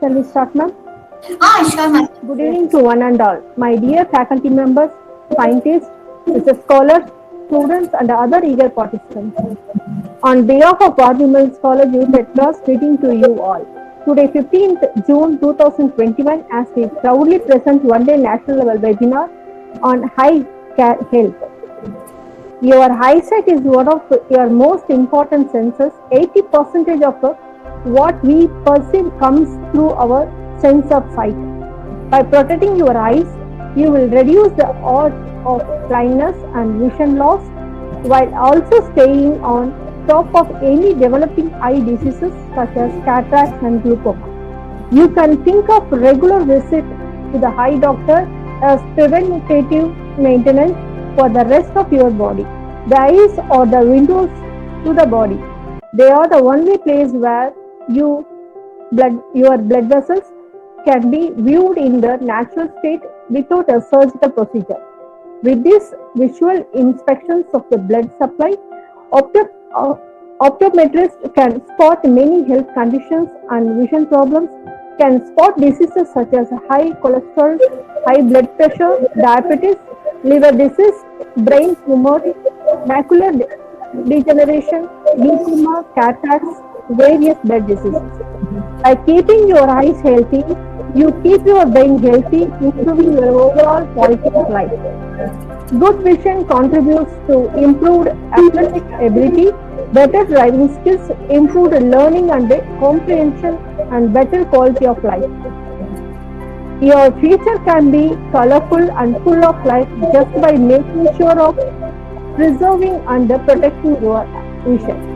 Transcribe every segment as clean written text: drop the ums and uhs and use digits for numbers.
Shall we start, ma'am? Sure, ma'am. Good evening to one and all. My dear faculty members, scientists, research scholars, students, and other eager participants. On behalf of War Women's College Youth at Trust, greeting to you all. Today, 15th June 2021, as we proudly present one day national level webinar on high care health. Your eyesight is one of your most important senses. 80% of what we perceive comes through our sense of sight. By protecting your eyes, you will reduce the odds of blindness and vision loss while also staying on top of any developing eye diseases such as cataracts and glaucoma. You can think of regular visit to the eye doctor as preventative maintenance for the rest of your body. The eyes are the windows to the body. They are the only place where your blood vessels can be viewed in their natural state without a surgical procedure. With this visual inspections of the blood supply, optometrists can spot many health conditions and vision problems, can spot diseases such as high cholesterol, high blood pressure, diabetes, liver disease, brain tumors, macular degeneration, glaucoma, cataracts, various blood diseases. By keeping your eyes healthy, you keep your brain healthy, improving your overall quality of life. Good vision contributes to improved athletic ability, better driving skills, improved learning and comprehension, and better quality of life. Your future can be colorful and full of life just by making sure of preserving and protecting your vision.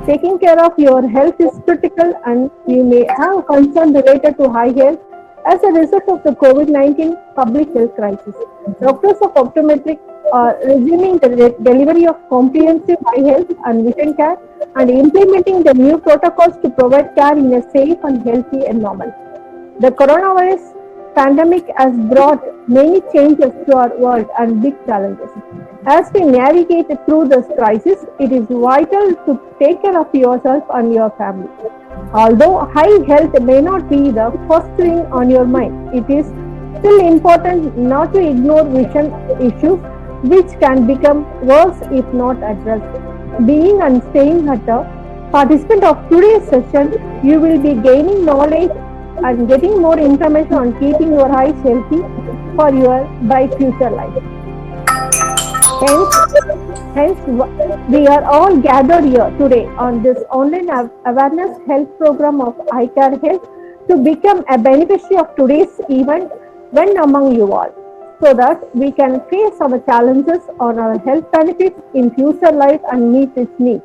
Taking care of your health is critical, and you may have concern related to eye health as a result of the COVID-19 public health crisis. Doctors of optometric are resuming the delivery of comprehensive eye health and vision care and implementing the new protocols to provide care in a safe and healthy environment. The coronavirus pandemic has brought many changes to our world and big challenges. As we navigate through this crisis, it is vital to take care of yourself and your family. Although eye health may not be the first thing on your mind, it is still important not to ignore vision issues which can become worse if not addressed. Being and staying at a participant of today's session, you will be gaining knowledge and getting more information on keeping your eyes healthy for your bright future life. Hence, we are all gathered here today on this online awareness health program of Eye Care Health to become a beneficiary of today's event when among you all, so that we can face our challenges on our health benefits in future life and meet its needs.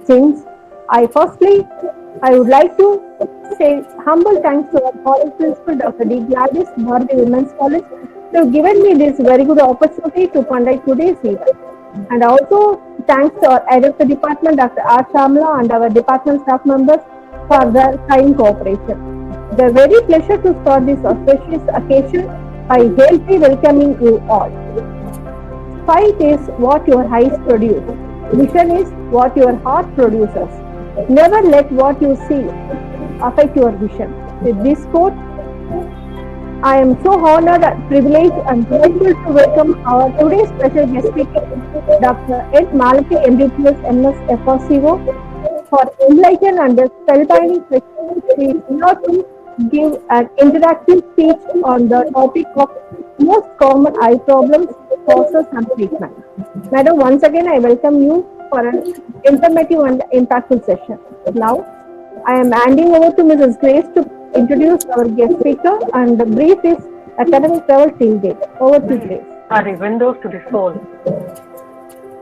Since I would like to say humble thanks to our college principal, Dr. D. Gladys, Bharati Women's College, to have given me this very good opportunity to conduct today's event. And also thanks to our head of the department, Dr. R. Shamla, and our department staff members for their kind cooperation. It's a very pleasure to start this auspicious occasion by healthy welcoming you all. Sight is what your eyes produce. Vision is what your heart produces. Never let what you see affect your vision. With this quote, I am so honored and privileged and grateful to welcome our today's special guest speaker, Dr. Ed Malati, MBBS MS FRCO, for enlightened and spellbinding questions. We will to give an interactive speech on the topic of most common eye problems, causes and treatment. Madam, once again I welcome you for an informative and impactful session. Now, I am handing over to Mrs. Grace to introduce our guest speaker and brief his academic travel till date. Over to Grace. Are the windows to the soul.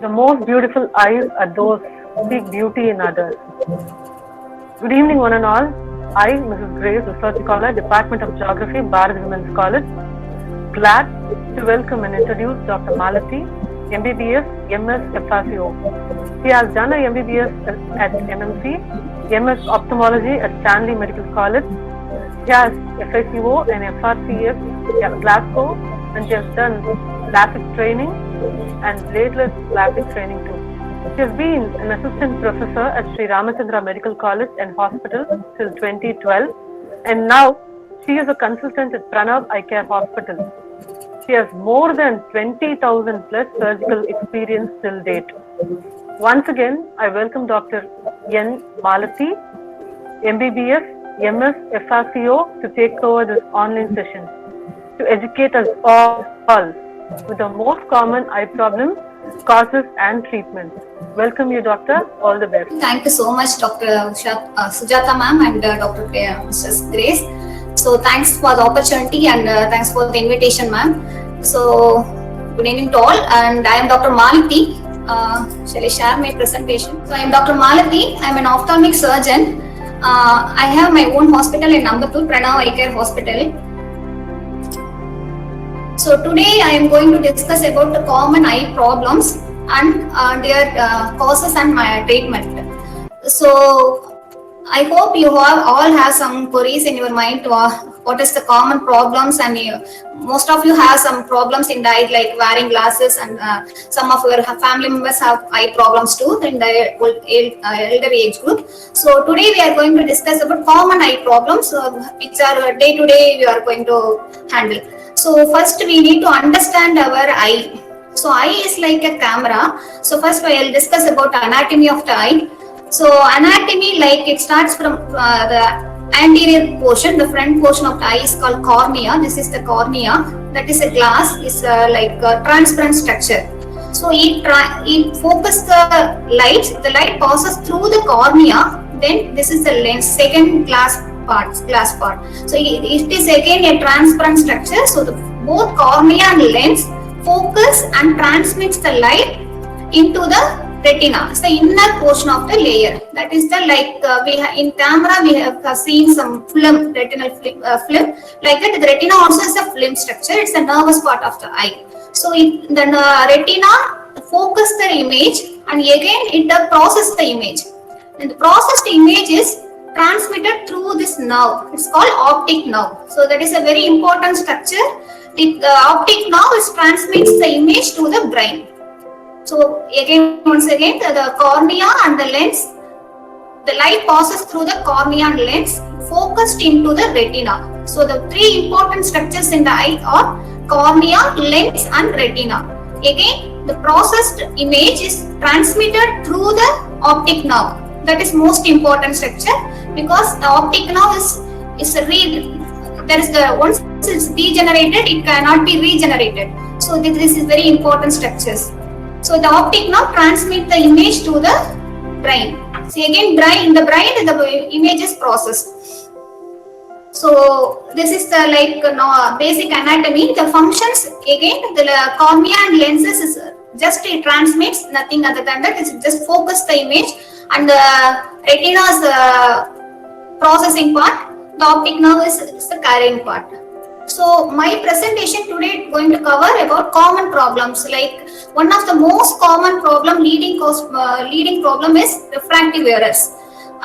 The most beautiful eyes are those who seek beauty in others. Good evening, one and all. I, Mrs. Grace, Research Scholar, Department of Geography, Bharati Women's College, glad to welcome and introduce Dr. Malati, MBBS, MS FRCO. He has done a MBBS at MMC, MS Ophthalmology at Stanley Medical College. He has FACO and FRCS at Glasgow, and he has done LASIK training and platelet LASIK training too. He has been an assistant professor at Sri Ramachandra Medical College and Hospital till 2012 and now she is a consultant at Pranav Eye Care Hospital. She has more than 20,000 plus surgical experience till date. Once again, I welcome Dr. N. Malati, MBBS, MS, FRCO to take over this online session to educate us all with the most common eye problems, causes and treatments. Welcome you, doctor. All the best. Thank you so much, Dr. Sujata ma'am and Dr. Mrs. Grace. So thanks for the opportunity and thanks for the invitation, ma'am. So good evening to all, and I am Dr. Malati. Shall I share my presentation? So I am Dr. Malati. I am an ophthalmic surgeon. I have my own hospital in number 2, Pranav Eye Care Hospital. So today I am going to discuss about the common eye problems and their causes and my treatment. So I hope you all have some queries in your mind to what is the common problems, and most of you have some problems in the eye, like wearing glasses, and some of your family members have eye problems too in the elder age group. So today we are going to discuss about common eye problems which are day to day we are going to handle. So first we need to understand our eye. So eye is like a camera. So first I will discuss about anatomy of the eye. So anatomy, like it starts from the anterior portion, the front portion of the eye is called cornea. This is the cornea. That is a glass. It's like a transparent structure. So it focuses the light. The light passes through the cornea. Then this is the lens, second glass part. So it is again a transparent structure. So both cornea and lens focus and transmits the light into the retina. It's the inner portion of the layer. That is the in camera we have seen some film, retinal film. Like that, the retina also is a film structure. It's the nervous part of the eye. So the retina focus the image and again it process the image. And the processed image is transmitted through this nerve. It's called optic nerve. So that is a very important structure. The optic nerve transmits the image to the brain. So once again, the cornea and the lens, the light passes through the cornea and lens, focused into the retina. So the three important structures in the eye are cornea, lens and retina. Again, the processed image is transmitted through the optic nerve. That is most important structure, because the optic nerve is once it's degenerated, it cannot be regenerated. So this is very important structures. So the optic nerve transmits the image to the brain. See again, in the brain the image is processed. So this is the basic anatomy. The functions, again, the cornea and lenses is just it transmits, nothing other than that. It's just focus the image, and the retina is the processing part. The optic nerve is the carrying part. So my presentation today is going to cover about common problems. Like one of the most common leading problem is refractive errors,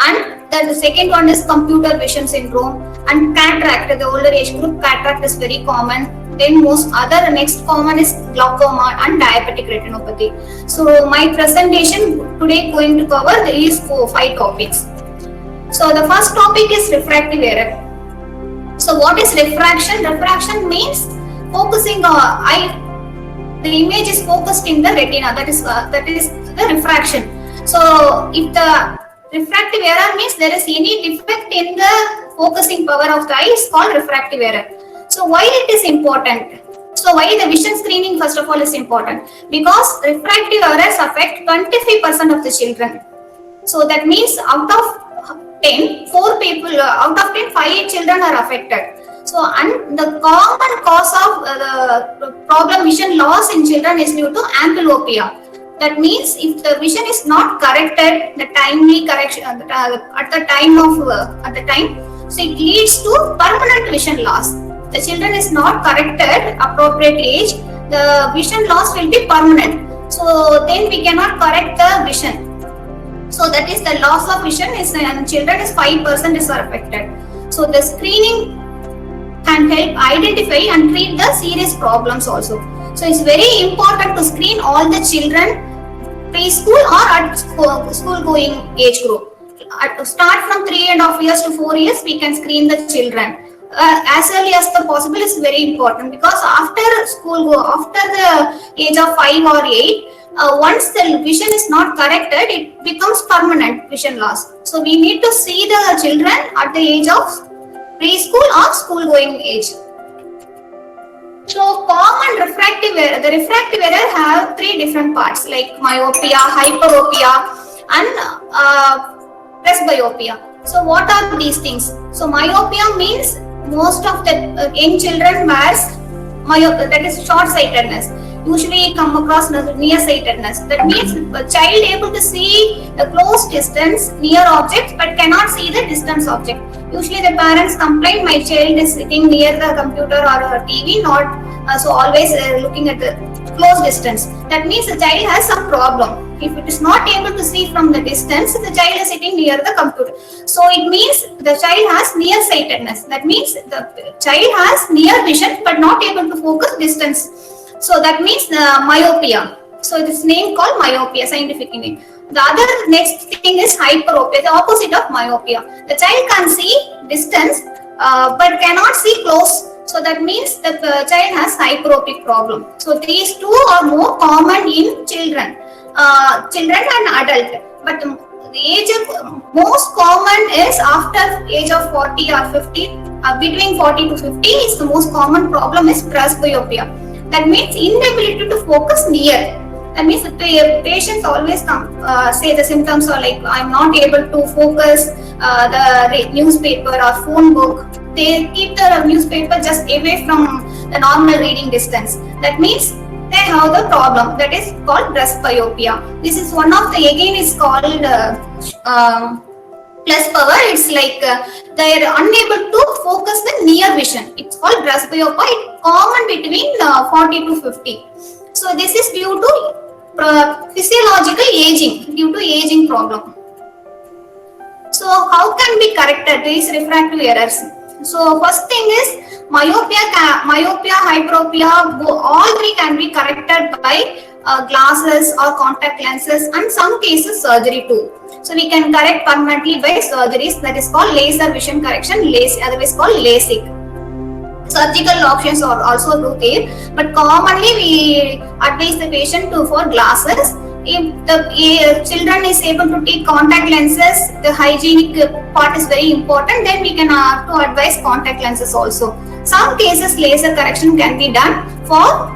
and the second one is computer vision syndrome and cataract. The older age group, cataract is very common. Then next common is glaucoma and diabetic retinopathy. So my presentation today is going to cover these 5 topics. So the first topic is refractive error. So what is refraction? Refraction means focusing the image is focused in the retina. That is the refraction. So if the refractive error means there is any defect in the focusing power of the eye, is called refractive error. So why it is important? So why the vision screening first of all is important? Because refractive errors affect 25% of the children. So that means out of 10, 4 people, out of 10, 5 children are affected. So, and the common cause of the problem vision loss in children is due to amblyopia. That means if the vision is not corrected, the timely correction at the time, so it leads to permanent vision loss. The children is not corrected appropriate age, the vision loss will be permanent. So then we cannot correct the vision. So that is the loss of vision is in children is 5% is affected. So the screening can help identify and treat the serious problems also. So it's very important to screen all the children preschool or at school going age group. start from 3.5 years to 4 years, we can screen the children. As early as the possible is very important, because after after the age of 5 or 8, once the vision is not corrected, it becomes permanent vision loss. So we need to see the children at the age of preschool or school going age. So common refractive error, the refractive error have 3 different parts, like myopia, hyperopia and presbyopia. So what are these things? So myopia means most of the young children wears myopia, that is short-sightedness. Usually come across nearsightedness. That means a child able to see a close distance near objects but cannot see the distance object. Usually the parents complain, my child is sitting near the computer or TV, not so always looking at the close distance. That means the child has some problem. If it is not able to see from the distance, the child is sitting near the computer. So it means the child has nearsightedness. That means the child has near vision but not able to focus distance. So that means the myopia. So it is name called myopia, scientific name. The other next thing is hyperopia, the opposite of myopia. The child can see distance but cannot see close. So that means the child has hyperopic problem. So these two are more common in children and adult. But the age of most common is after age of 40 or 50. Between 40 to 50 is the most common problem is presbyopia. That means inability to focus near. That means the patients always come say the symptoms are like, I'm not able to focus the newspaper or phone book. They keep the newspaper just away from the normal reading distance. That means they have the problem that is called presbyopia. This is one of the, again is called plus power. It's like they are unable to focus the near vision. It's called presbyopia. It's common between 40 to 50. So this is due to physiological aging, due to aging problem. So how can be corrected these refractive errors? So first thing is myopia, hyperopia, all 3 can be corrected by glasses or contact lenses, and some cases surgery too. So we can correct permanently by surgeries, that is called laser vision correction, otherwise called LASIK. Surgical options are also there, but commonly we advise the patient for glasses. If the children is able to take contact lenses, the hygienic part is very important, then we can to advise contact lenses also. Some cases laser correction can be done for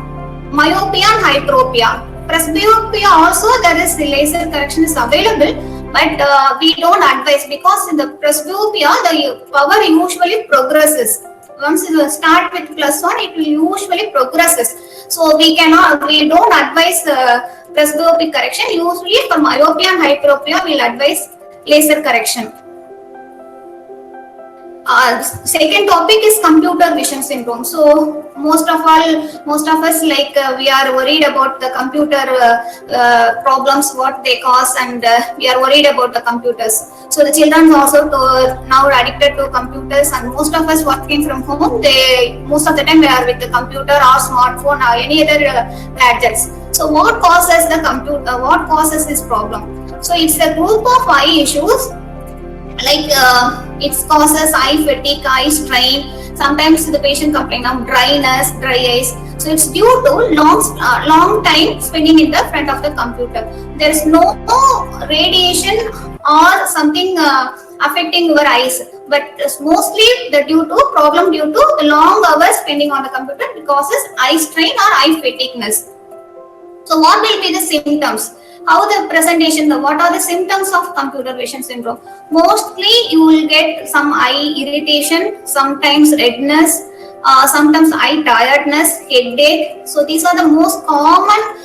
myopia and hyperopia. Presbyopia also there is the laser correction is available, but we don't advise, because in the presbyopia the power usually progresses. Once you start with +1, it will usually progresses. So we don't advise presbyopic correction. Usually for myopia and hyperopia, we'll advise laser correction. Second topic is computer vision syndrome. So most of us like we are worried about the computer problems, what they cause, and we are worried about the computers. So the children also now addicted to computers, and most of us working from home, most of the time they are with the computer or smartphone or any other gadgets. So what causes what causes this problem? So it's a group of eye issues, like it causes eye fatigue, eye strain. Sometimes the patient complain of dryness, dry eyes. So it's due to long time spending in the front of the computer. There is no radiation or something affecting your eyes, but it's mostly problem due to the long hours spending on the computer causes eye strain or eye fatigueness. So what will be the symptoms? How the presentation, what are the symptoms of computer vision syndrome? Mostly you will get some eye irritation, sometimes redness, sometimes eye tiredness, headache. So these are the most common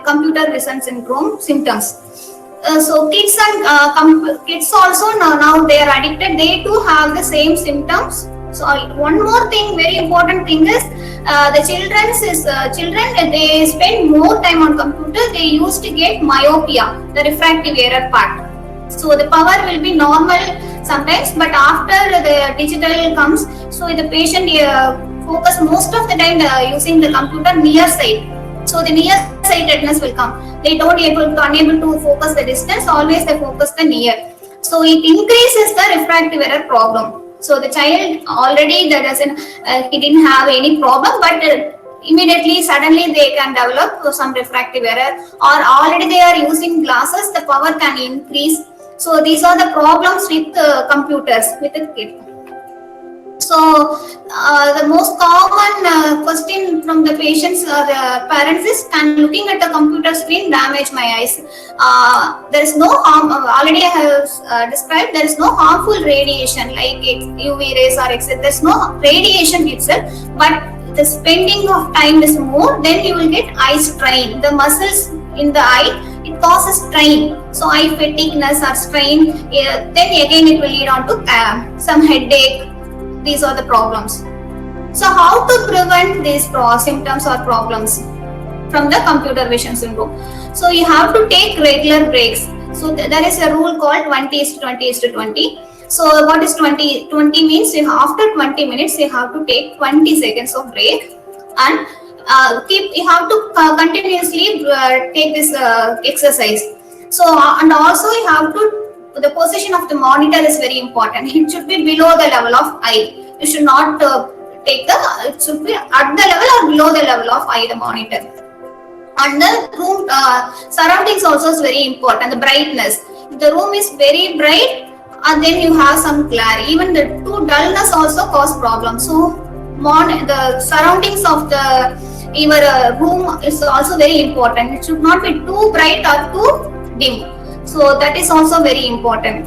computer vision syndrome symptoms. So kids and kids also now they are addicted, they too have the same symptoms. So one more thing, very important thing is the children they spend more time on computer, they used to get myopia, the refractive error part. So the power will be normal sometimes, but after the digital comes, so the patient focus most of the time using the computer near sight. So the near-sightedness will come. They unable to focus the distance, always they focus the near. So it increases the refractive error problem. So the child already he didn't have any problem, but immediately suddenly they can develop some refractive error, or already they are using glasses, the power can increase. So these are the problems with computers with the kid. So the most common question from the patients or the parents is, can looking at the computer screen damage my eyes? There is no harm, already I have described, there is no harmful radiation like UV rays or etc. There is no radiation itself, but the spending of time is more, then you will get eye strain. The muscles in the eye, it causes strain. So eye fatigueness or strain, then again it will lead on to some headache. These are the problems. So how to prevent these symptoms or problems from the computer vision syndrome? So you have to take regular breaks. So there is a rule called 20:20:20. So what is 20? 20 means after 20 minutes you have to take 20 seconds of break, and you have to continuously take this exercise. So and also you have to, the position of the monitor is very important. It should be below the level of eye. You should not it should be at the level or below the level of eye, the monitor. And the room surroundings also is very important. The brightness. If the room is very bright, and then you have some glare. Even the too dullness also cause problems. So the surroundings of your room is also very important. It should not be too bright or too dim. So that is also very important.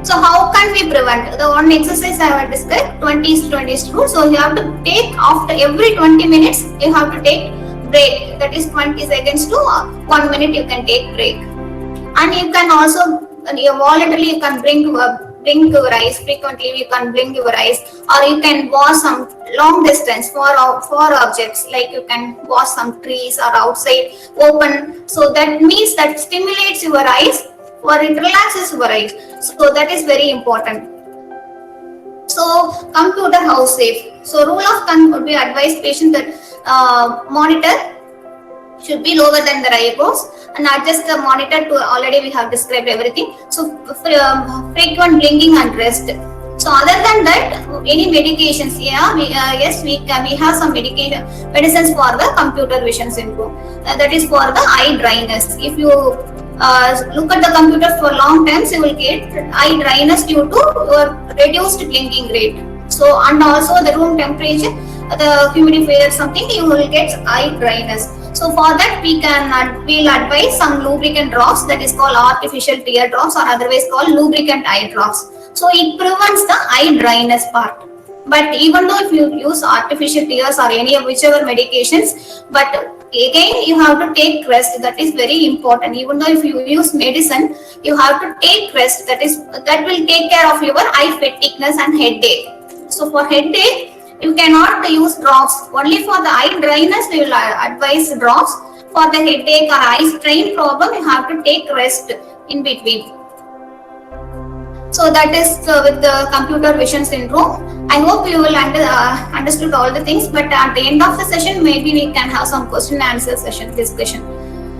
So how can we prevent? The one exercise I have described, 20:20 rule. So you have to take, after every 20 minutes, you have to take break. That is 20 seconds to 1 minute you can take break. And you can also, voluntarily you can blink your eyes. Frequently you can blink your eyes, or you can watch some long distance for objects, like you can watch some trees or outside open. So that means that stimulates your eyes, or it relaxes your eyes. So that is very important. So computer house safe. So rule of thumb would be advise patient that monitor should be lower than the eyebrows, and adjust the monitor to, already we have described everything. So frequent blinking and rest. So other than that, any medications? Yes, we have some medicines for the computer vision syndrome. That is for the eye dryness. If you look at the computer for long times, you will get eye dryness due to your reduced blinking rate. So, and also the room temperature, the humidifier, something, you will get eye dryness. So for that we'll advise some lubricant drops, that is called artificial tear drops, or otherwise called lubricant eye drops. So it prevents the eye dryness part. But even though if you use artificial tears or any of whichever medications, but again you have to take rest. That is very important. Even though if you use medicine, you have to take rest. That will take care of your eye fatigueness and headache. So for headache, you cannot use drops. Only for the eye dryness, we will advise drops. For the headache or eye strain problem, you have to take rest in between. So that is with the computer vision syndrome. I hope you will understood all the things, but at the end of the session, maybe we can have some question and answer discussion.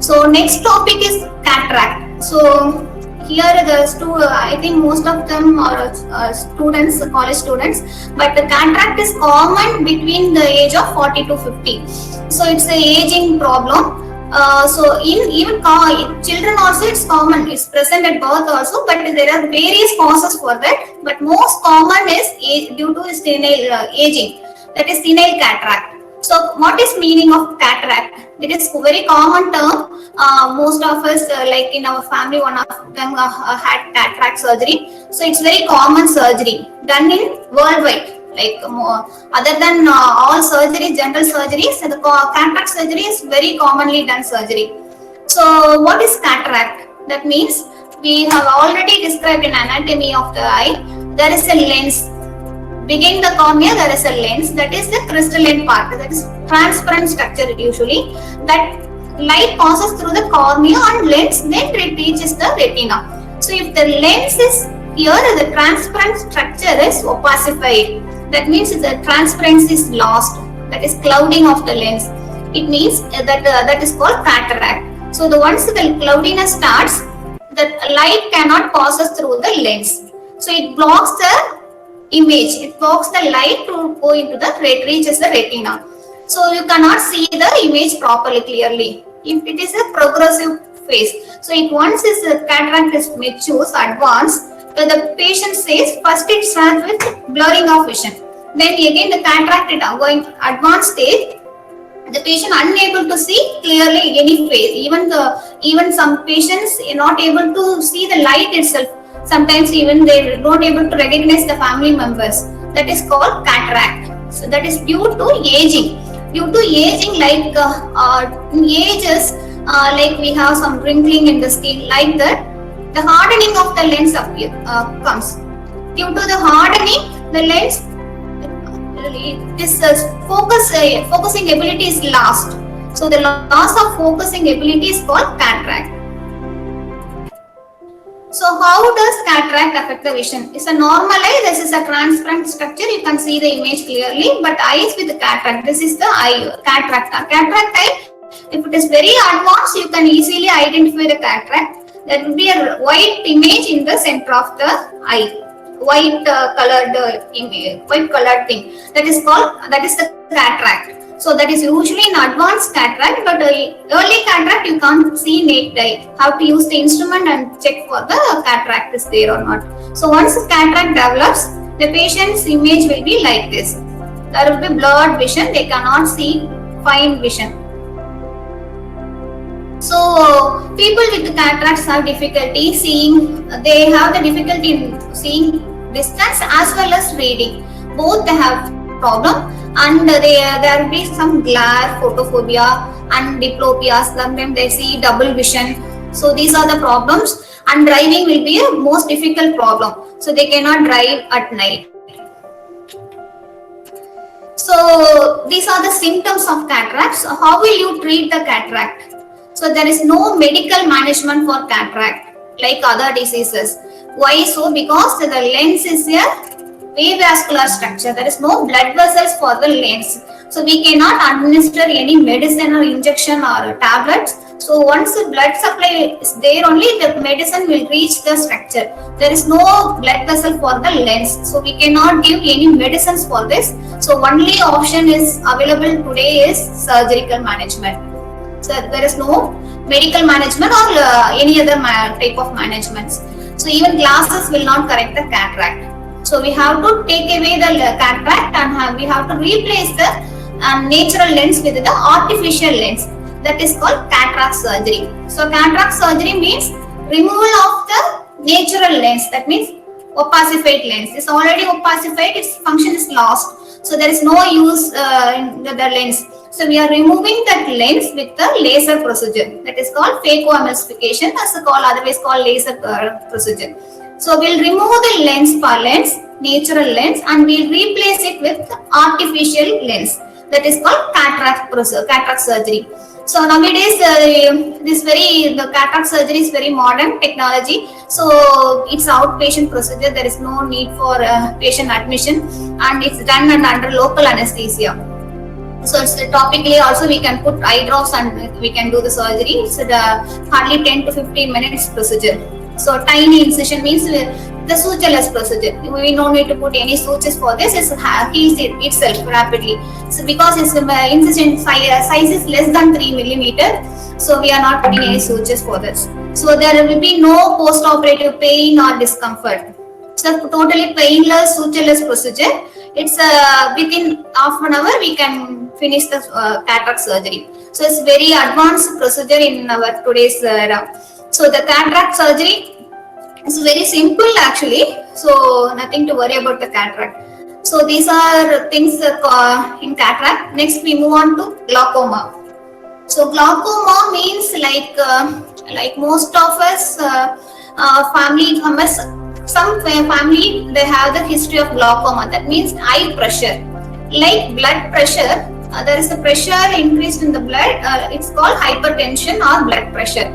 So next topic is cataract. So here I think most of them are students, college students, but the cataract is common between the age of 40 to 50. So it's an aging problem. So in even children also it's common, it's present at birth also, but there are various causes for that. But most common is due to senile aging, that is senile cataract. So what is meaning of cataract? It is a very common term. Most of us, like in our family, one of them had cataract surgery. So it's very common surgery done in worldwide. Like other than all surgery, general surgeries, the cataract surgery is very commonly done surgery. So what is cataract? That means we have already described in anatomy of the eye. There is a lens. Behind the cornea, there is a lens, that is the crystalline part, that is transparent structure usually. That light passes through the cornea and lens, then it reaches the retina. So if the lens is here, the transparent structure is opacified. That means the transparency is lost. That is clouding of the lens. It means that is called cataract. So once the cloudiness starts, the light cannot passes through the lens. So it blocks the image, it blocks the light to go into the reaches the retina. So you cannot see the image properly clearly. If it is a progressive phase, so it once is a cataract is matures advanced, the patient says first it starts with blurring of vision. Then again the cataract is going advanced stage, the patient unable to see clearly any face. Even some patients are not able to see the light itself. Sometimes even they not able to recognize the family members. That is called cataract. So that is due to aging. Due to aging, like in ages, like we have some wrinkling in the skin, like that, the hardening of the lens comes. Due to the hardening, the lens, this focusing ability is lost. So the loss of focusing ability is called cataract. So how does cataract affect the vision? It's a normal eye, this is a transparent structure, you can see the image clearly, but eyes with the cataract, this is the eye, cataract. Cataract eye, if it is very advanced, you can easily identify the cataract. There will be a white image in the center of the eye. White colored image, white colored thing. That is the cataract. So that is usually an advanced cataract, but early cataract you can't see naked eye. How to use the instrument and check for the cataract is there or not. So once the cataract develops, the patient's image will be like this. There will be blurred vision. They cannot see fine vision. So people with cataracts have difficulty seeing. They have the difficulty in seeing distance as well as reading. Both they have problem, and there will be some glare, photophobia and diplopia. Sometimes they see double vision. So these are the problems, and driving will be a most difficult problem. So they cannot drive at night. So these are the symptoms of cataracts. So how will you treat the cataract? So there is no medical management for cataract like other diseases. Why so? Because the lens is a avascular structure. There is no blood vessels for the lens. So we cannot administer any medicine or injection or tablets. So once the blood supply is there, only the medicine will reach the structure. There is no blood vessel for the lens. So we cannot give any medicines for this. So only option is available today is surgical management. So there is no medical management or any other type of management. So even glasses will not correct the cataract. So we have to take away the cataract and we have to replace the natural lens with the artificial lens. That is called cataract surgery. So cataract surgery means removal of the natural lens. That means opacified lens. It's already opacified, its function is lost. So there is no use in the lens. So we are removing that lens with the laser procedure. That is called phacoemulsification, otherwise called laser procedure. So we'll remove the lens, natural lens, and we'll replace it with artificial lens. That is called cataract surgery. So nowadays, the cataract surgery is very modern technology. So it's outpatient procedure. There is no need for patient admission, and it's done under local anesthesia. So it's topically also we can put eye drops and we can do the surgery. It's hardly 10 to 15 minutes procedure. So tiny incision means the sutureless procedure. We don't need to put any sutures for this. It heals itself rapidly. So because its incision size is less than 3 millimeter, so we are not putting any sutures for this. So there will be no post-operative pain or discomfort. So totally painless, sutureless procedure. It's within half an hour we can finish the cataract surgery. So it's very advanced procedure in our today's era. So the cataract surgery is very simple actually. So nothing to worry about the cataract. So these are things in cataract. Next we move on to glaucoma. So glaucoma means like most of us family members, some family they have the history of glaucoma. That means eye pressure. Like blood pressure, there is a pressure increased in the blood. It's called hypertension or blood pressure.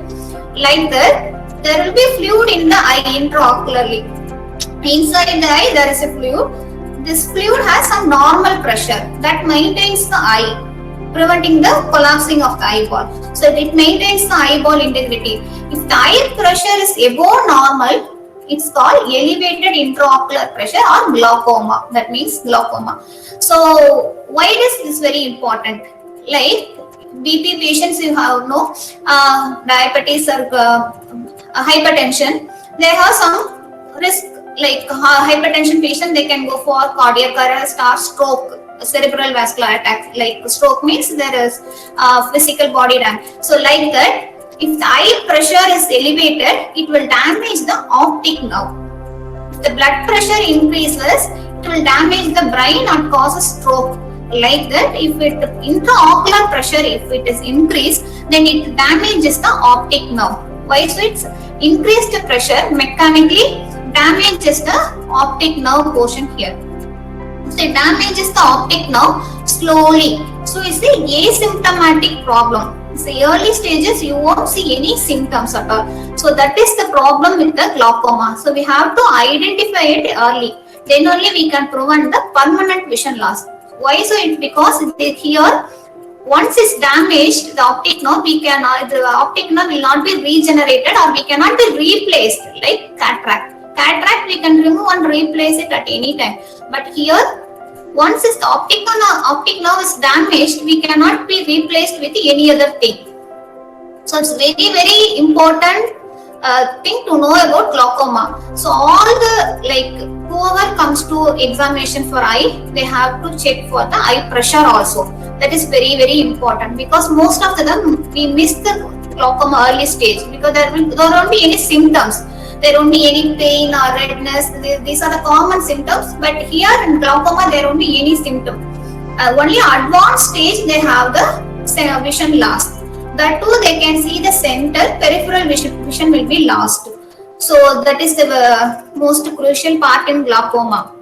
Like that, there will be fluid in the eye intraocularly. Inside the eye, there is a fluid. This fluid has some normal pressure that maintains the eye. preventing the collapsing of the eyeball. So it maintains the eyeball integrity. If the eye pressure is above normal, it's called elevated intraocular pressure or glaucoma. That means glaucoma. So why is this very important? Like BP patients, you have no diabetes or hypertension, they have some risk. Like hypertension patient, they can go for cardiac arrest or stroke, cerebral vascular attack. Like stroke means there is physical body damage. So like that, if the eye pressure is elevated, it will damage the optic nerve. If the blood pressure increases, it will damage the brain and causes stroke. Like that, if intraocular pressure, if it is increased, then it damages the optic nerve. Why? So it's increased pressure mechanically damages the optic nerve portion here. So it damages the optic nerve slowly. So it's the asymptomatic problem. It's the early stages, you won't see any symptoms at all. So that is the problem with the glaucoma. So we have to identify it early. Then only we can prevent the permanent vision loss. Why? So it's because here, once it's damaged, the optic nerve, the optic nerve will not be regenerated or we cannot be replaced like cataract. Cataract we can remove and replace it at any time. But here, once the optic nerve is damaged, we cannot be replaced with any other thing. So it's very, very important thing to know about glaucoma. So all the whoever comes to examination for eye, they have to check for the eye pressure also. That is very, very important because most of them we miss the glaucoma early stage because there won't be any symptoms. There won't be any pain or redness. These are the common symptoms. But here in glaucoma, there won't be any symptom. Only advanced stage they have the vision loss. That too, they can see the center peripheral vision will be lost. So that is the most crucial part in glaucoma.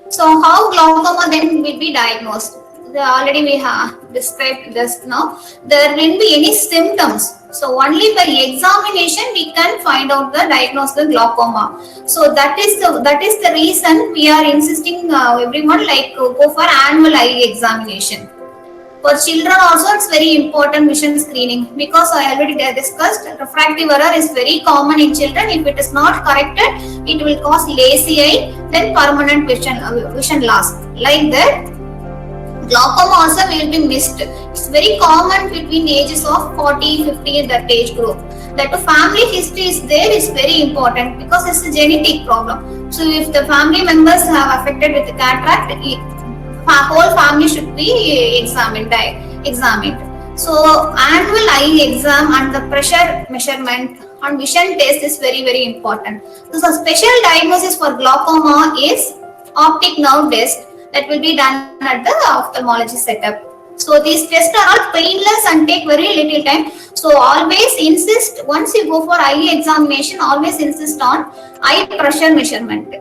So how glaucoma then will be diagnosed? Already we have described this now. There won't be any symptoms. So only by examination we can find out the diagnosis of glaucoma. So that is the reason we are insisting everyone go for annual eye examination. For children also it's very important vision screening because I already discussed refractive error is very common in children. If it is not corrected, it will cause lazy eye, then permanent vision loss. Like that, glaucoma also will be missed. It's very common between the ages of 40, 50 in that age group. That family history is there is very important because it's a genetic problem. So if the family members have affected with the cataract, whole family should be examined. So annual eye exam and the pressure measurement and vision test is very, very important. So special diagnosis for glaucoma is optic nerve test that will be done at the ophthalmology setup. So these tests are all painless and take very little time. So always insist, once you go for eye examination, always insist on eye pressure measurement.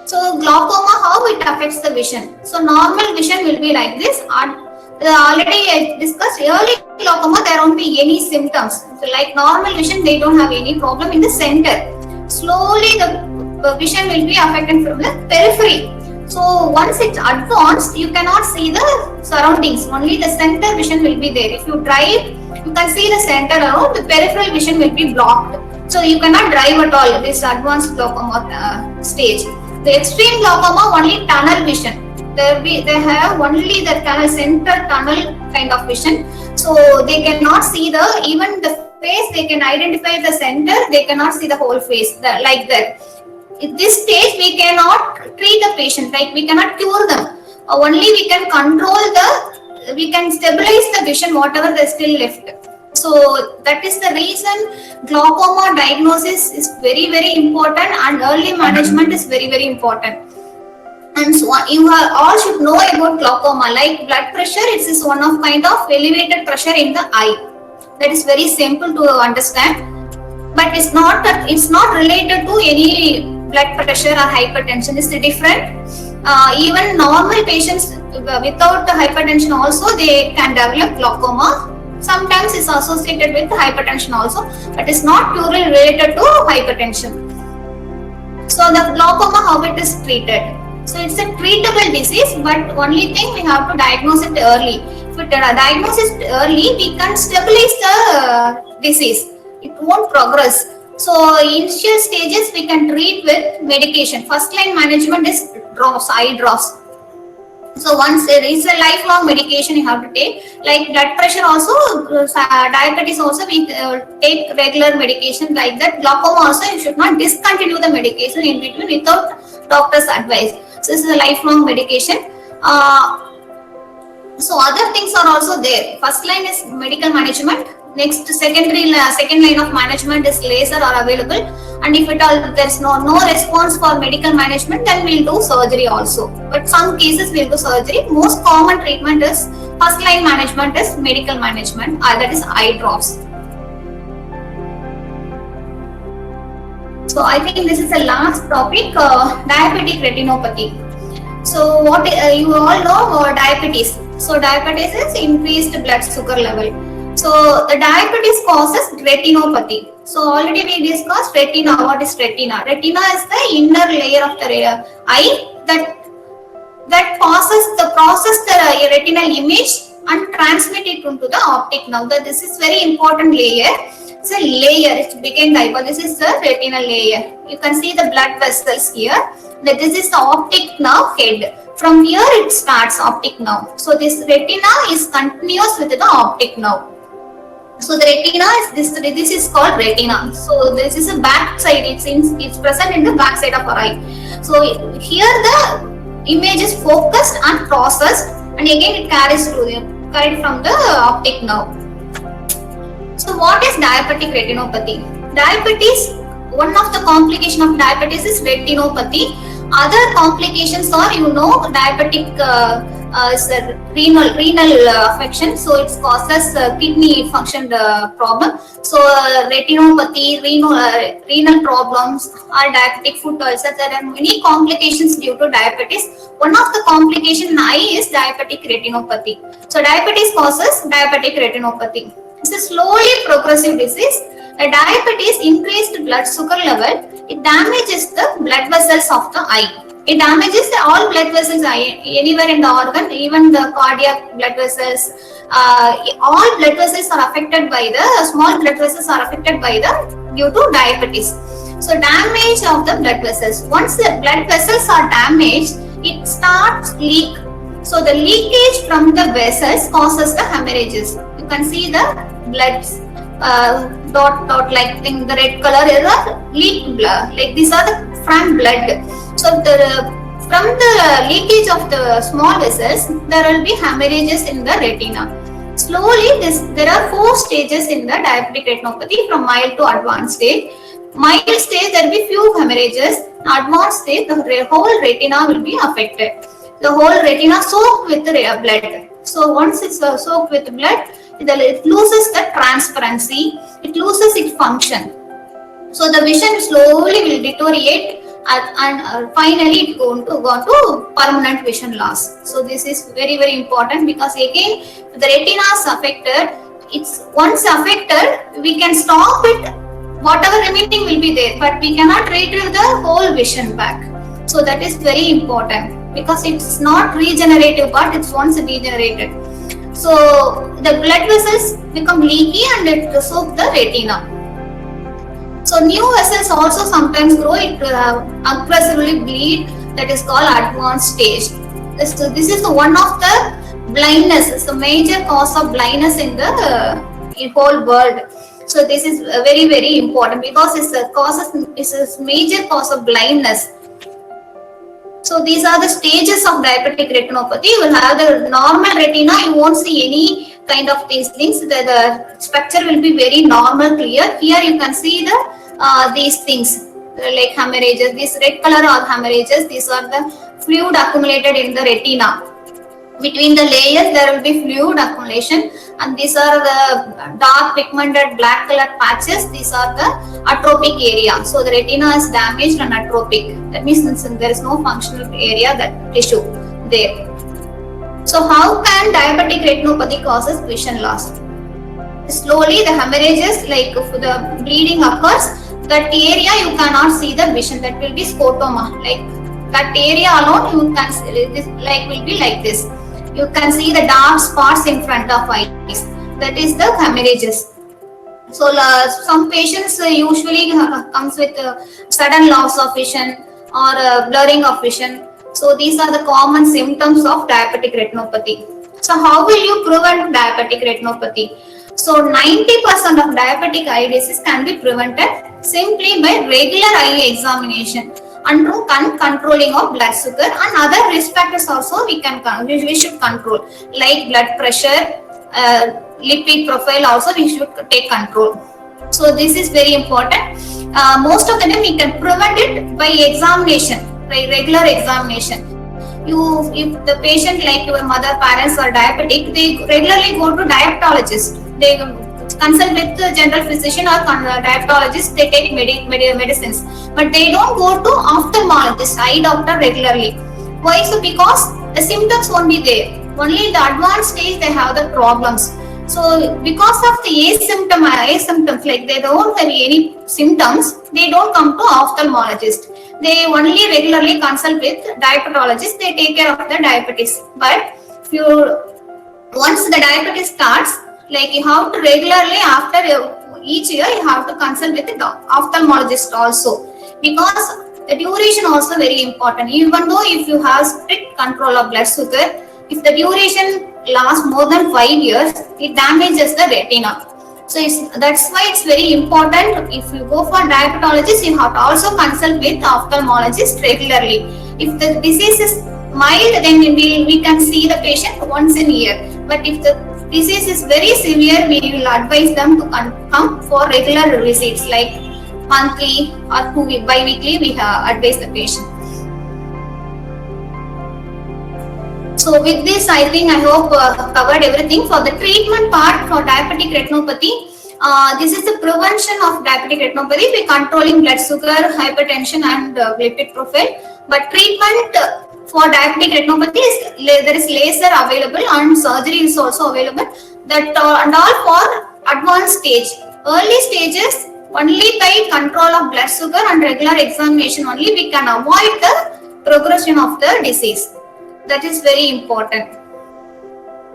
So glaucoma, how it affects the vision? So normal vision will be like this. Already I discussed early glaucoma, there won't be any symptoms. So like normal vision, they don't have any problem in the center. Slowly the vision will be affected from the periphery. So once it's advanced, you cannot see the surroundings. Only the center vision will be there. If you drive, you can see the center around. The peripheral vision will be blocked. So you cannot drive at all. This advanced glaucoma stage. The extreme glaucoma, only tunnel vision. They have only the center tunnel kind of vision. So they cannot see even the face. They can identify the center. They cannot see the whole face like that. At this stage, we cannot treat the patient, we cannot cure them. Only we can we can stabilize the vision, whatever is still left. So that is the reason glaucoma diagnosis is very, very important and early management is very, very important. And so you all should know about glaucoma. Like blood pressure, it is one of kind of elevated pressure in the eye. That is very simple to understand. But it's not related to any blood pressure or hypertension. It's different. Even normal patients without the hypertension also they can develop glaucoma. Sometimes it's associated with hypertension also, but it's not purely related to hypertension. So the glaucoma, how it is treated? So it's a treatable disease, but only thing we have to diagnose it early. If we diagnose it early, we can stabilize the disease. It won't progress. So initial stages we can treat with medication. First line management is drops, eye drops. So once there is a lifelong medication you have to take, like blood pressure also, diabetes also, we take regular medication like that. Glaucoma also, you should not discontinue the medication in between without doctor's advice. So this is a lifelong medication. So other things are also there. First line is medical management. Next second line of management is laser are available. And if there's no response for medical management, then we'll do surgery also. But some cases we'll do surgery. Most common treatment is first line management is medical management, that is eye drops. So I think this is the last topic, diabetic retinopathy. So what you all know diabetes. So diabetes is increased blood sugar level. So the diabetes causes retinopathy. So already we discussed retina. What is retina? Retina is the inner layer of the eye that process the retinal image and transmit it into the optic nerve. This is very important layer. It's a layer. It's became diaper. This is the retinal layer. You can see the blood vessels here. This is the optic nerve head. From here it starts optic nerve. So this retina is continuous with the optic nerve. So the retina is this is called retina. So this is a back side. It's present in the back side of our eye. So here the image is focused and processed, and again it carried from the optic nerve. So what is diabetic retinopathy? Diabetes, one of the complications of diabetes is retinopathy. Other complications are, diabetic is a renal affection, so it causes kidney function problem. So retinopathy, renal problems, or diabetic foot ulcer. There are many complications due to diabetes. One of the complications in eye is diabetic retinopathy. So diabetes causes diabetic retinopathy. It's a slowly progressive disease. Diabetes increased blood sugar level. It damages the blood vessels of the eye. It damages all blood vessels anywhere in the organ, even the cardiac blood vessels. All blood vessels are affected by small blood vessels are affected by due to diabetes. So damage of the blood vessels. Once the blood vessels are damaged, it starts leak. So the leakage from the vessels causes the hemorrhages. You can see the blood dot like thing, the red color is a leak blood. Like these are the from blood. So from the leakage of the small vessels, there will be hemorrhages in the retina. Slowly, there are 4 stages in the diabetic retinopathy, from mild to advanced stage. Mild stage, there will be few hemorrhages. Advanced stage, the whole retina will be affected. The whole retina soaked with blood. So once it's soaked with blood, it loses the transparency. It loses its function. So the vision slowly will deteriorate, and finally it go to permanent vision loss. So this is very, very important, because again the retina is affected. It's once affected, we can stop it. Whatever remaining will be there, but we cannot retrieve the whole vision back. So that is very important, because it's not regenerative part. It's once degenerated. So the blood vessels become leaky and it soaks the retina. So new vessels also sometimes grow. It aggressively bleed. That is called advanced stage. So this is one of the blindness. It's the major cause of blindness in the whole world. So this is very, very important, because it's a major cause of blindness. So these are the stages of diabetic retinopathy. You will have the normal retina. You won't see any kind of these things. The structure will be very normal, clear. Here you can see these things like hemorrhages. These red color are hemorrhages. These are the fluid accumulated in the retina. Between the layers there will be fluid accumulation, and these are the dark pigmented black colored patches. These are the atrophic area. So the retina is damaged and atrophic. That means there is no functional area, that tissue there. So how can diabetic retinopathy causes vision loss? Slowly the hemorrhages, like if the bleeding occurs, that area you cannot see the vision. That will be scotoma. Like that area alone, you can see this like will be like this. You can see the dark spots in front of eyes. That is the hemorrhages. So some patients usually comes with sudden loss of vision or blurring of vision. So these are the common symptoms of diabetic retinopathy. So how will you prevent diabetic retinopathy? So 90% of diabetic eye disease can be prevented simply by regular eye examination and controlling of blood sugar, and other risk factors also we should control, like blood pressure, lipid profile also we should take control. So this is very important. Most of the time we can prevent it by examination, by regular examination. If the patient like your mother, parents are diabetic, they regularly go to diabetologist. They consult with the general physician or diabetologist. They take medicines, but they don't go to ophthalmologist, eye doctor regularly. Why? So because the symptoms won't be there. Only in the advanced stage they have the problems. So because of the asymptoms, like they don't have any symptoms, they don't come to ophthalmologist. They only regularly consult with diabetologist. They take care of the diabetes. But once the diabetes starts, like you have to regularly after each year you have to consult with the ophthalmologist also, because the duration also very important. Even though if you have strict control of blood sugar, if the duration lasts more than 5 years, it damages the retina. So that's why it's very important. If you go for diabetologist, you have to also consult with ophthalmologist regularly. If the disease is mild, then we can see the patient once in a year. But if the disease is very severe, we will advise them to come for regular visits, like monthly or bi-weekly. We advise the patient. So with this, I think I hope covered everything. For the treatment part for diabetic retinopathy, this is the prevention of diabetic retinopathy by controlling blood sugar, hypertension, and lipid profile. But treatment for diabetic retinopathy there is laser available and surgery is also available. That and all for advanced stage. Early stages, only by control of blood sugar and regular examination only we can avoid the progression of the disease. That is very important.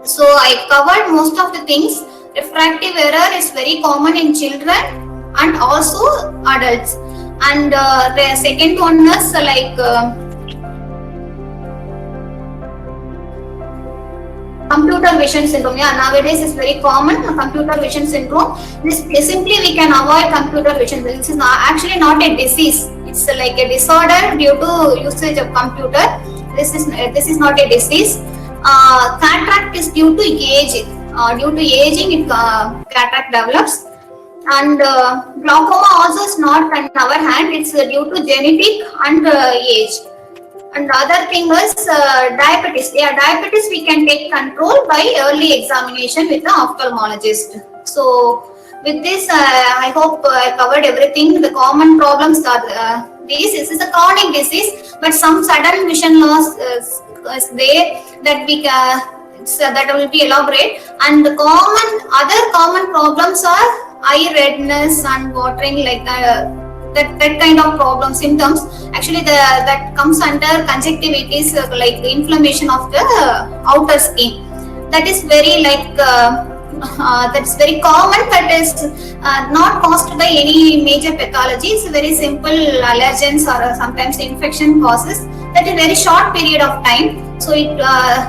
So I covered most of the things. Refractive error is very common in children and also adults. And the second one is like computer vision syndrome. Yeah, nowadays is very common, computer vision syndrome. This simply we can avoid computer vision. This is actually not a disease. It's like a disorder due to usage of computer. This is not a disease. Cataract is due to age. Due to aging, cataract develops. And glaucoma also is not in our hand. It's due to genetic and age. And the other thing is diabetes. Yeah, diabetes we can take control by early examination with the ophthalmologist. So with this, I hope I covered everything. The common problems are this is a chronic disease, but some sudden vision loss is there that we that will be elaborate. And the other common problems are eye redness and watering, like that kind of problem symptoms. Actually, that comes under conjunctivitis, like the inflammation of the outer skin. That is very that's very common. That is not caused by any major pathology. It's very simple allergens or sometimes infection causes. That is very short period of time. So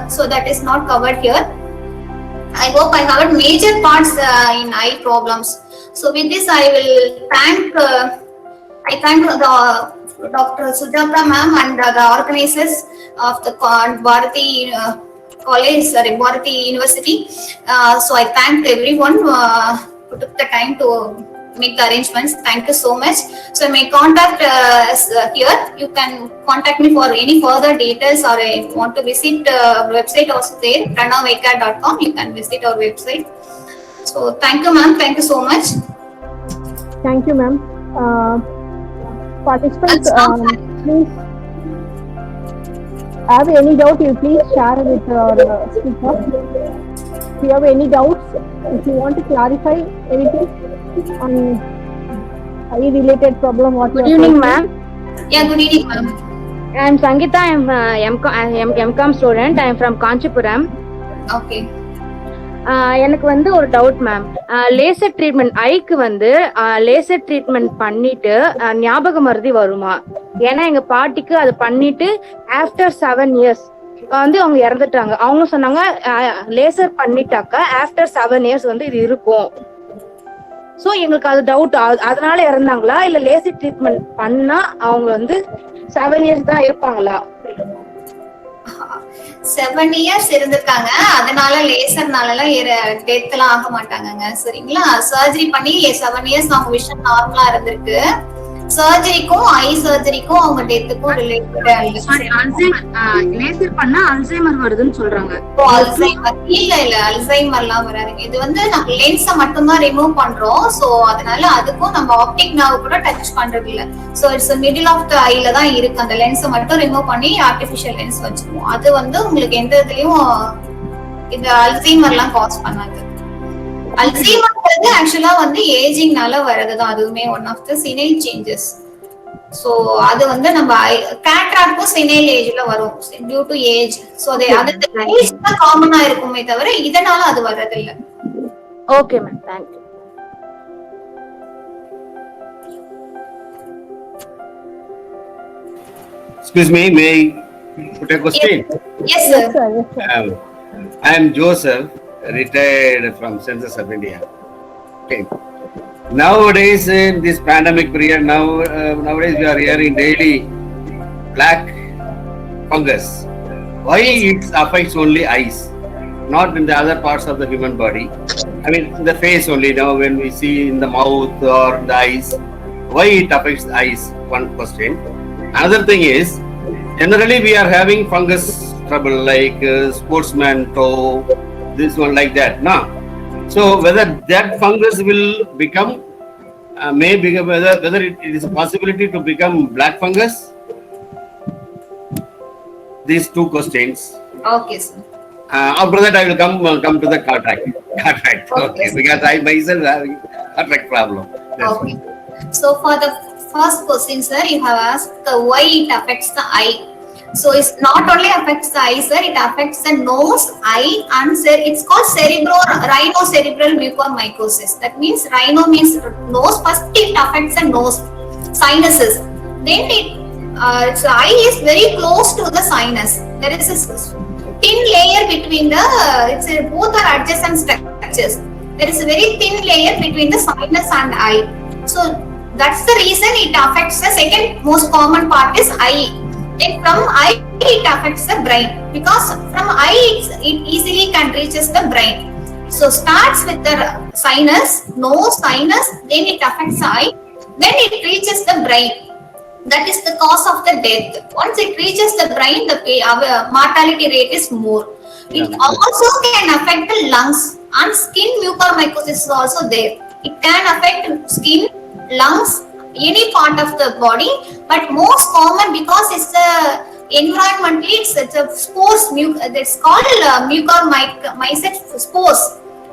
so that is not covered here. I hope I covered major parts in eye problems. So with this, I will thank the Dr. Sujata ma'am and the organizers of the Bharati Bharati University. So I thank everyone who took the time to make the arrangements. Thank you so much. So my contact here. You can contact me for any further details, or if you want to visit website also there, pranavecare.com. You can visit our website. So thank you, ma'am. Thank you so much. Thank you, ma'am. Participants, please have any doubt, you please share with your speaker. If you have any doubts, if you want to clarify anything on eye related problem, what Good evening, ma'am. Yeah, good evening, ma'am. I'm Sangeeta. I'm MCom student. I'm from Kanchipuram. Okay. எனக்கு வந்து ஒரு doubt ma'am. Laser treatment ஐக்கு வந்து laser treatment பண்ணிட்டு ஞாபக மருதி வருமா? ஏன்னா எங்க பாட்டிக்கு அது பண்ணிட்டு ஆஃப்டர் 7 years வந்து அவங்க இறந்துட்டாங்க. அவங்க சொன்னாங்க லேசர் பண்ணிட்டாக்கா ஆஃப்டர் 7 years வந்து இது இருக்கும். ஸோ எங்களுக்கு அது டவுட், அதனால இறந்தாங்களா இல்ல லேசர் ட்ரீட்மெண்ட் பண்ணா அவங்க வந்து 7 years தான் இருப்பாங்களா? 7 years இருந்திருக்காங்க, அதனால லேசர்னால டெத் எல்லாம் ஆக மாட்டாங்கங்க. சரிங்களா? சர்ஜரி பண்ணி 7 years அவங்க விஷன் நார்மலா இருந்திருக்கு. சர்ஜரிக்கும் ஐ சர்ஜரிக்கும் அவங்க டெத்துக்கும் ரிலேட்டடா இல்ல. சாரி, லேசர் பண்ணா அல்சைமர் வருதுன்னு சொல்றாங்க. அல்சைமர் இல்ல அல்சைமர்லாம் வராதுங்க. இது வந்து நம்ம லென்ஸை மட்டும் தான் ரிமூவ் பண்றோம். சோ அதனால அதுக்கும் நம்ம ஆப்டிக் நர்வ் கூட டச் பண்றது இல்ல. So it's middle of the aisle தான் இருக்கு. அந்த லென்ஸை மட்டும் ரிமூவ் பண்ணி ஆர்டிபிஷியல் லென்ஸ் வச்சிருவோம். அது வந்து உங்களுக்கு எந்த இதுலயும் இந்த அல்சைமர்லாம் காஸ் பண்ணாது. அல்சைமர் ஆக்சுவலா வந்து ஏஜிங்னால வரதுதான். அதுவுமே one of the senile changes. So அது வந்து நம்ம கேட்ராக்டும் சினைல் ஏஜ்ல வரும் டியூ டு ஏஜ். சோ அது காமனா இருக்குமே தவிர இதனால அது வர்றது இல்ல. Okay ma'am, thank you. Excuse me, may I put a question? Yes sir. I am Joseph, retired from Census of India. Okay. Nowadays, in this pandemic period, nowadays we are hearing daily black fungus. Why it affects only eyes, not in the other parts of the human body? I mean, the face only. Now, when we see in the mouth or the eyes, why it affects the eyes? One question. Another thing is, generally we are having fungus trouble like sportsman toe, this one like that. No. So whether that fungus will become, whether it is a possibility to become black fungus? These two questions. Okay sir. After that I will come to the cataract. Okay, because I myself having cataract problem. That's okay. So for the first question sir, you have asked why it affects the eye. So it not only affects the eye sir, it affects the nose, eye and it's called rhinocerebral mucormycosis. That means rhino means nose. First it affects the nose, sinuses. Then its eye is very close to the sinus. There is a thin layer between the, both are adjacent structures. There is a very thin layer between the sinus and eye. So that's the reason it affects the second most common part is eye. Then from eye it affects the brain, because from eye it easily can reaches the brain. So starts with the sinus, nose, sinus, then it affects the eye, then it reaches the brain. That is the cause of the death. Once it reaches the brain, the mortality rate is more. It also can affect the lungs, and skin mucormycosis is also there. It can affect skin, lungs, any part of the body, but most common because it's environmentally it's a spores. It's called mucormycosis spores.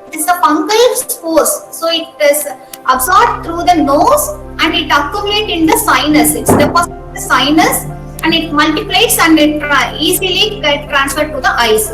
It is a fungal spores. So it is absorbed through the nose and it accumulates in the sinus. It's deposited in the sinus and it multiplies and it easily get transferred to the eyes.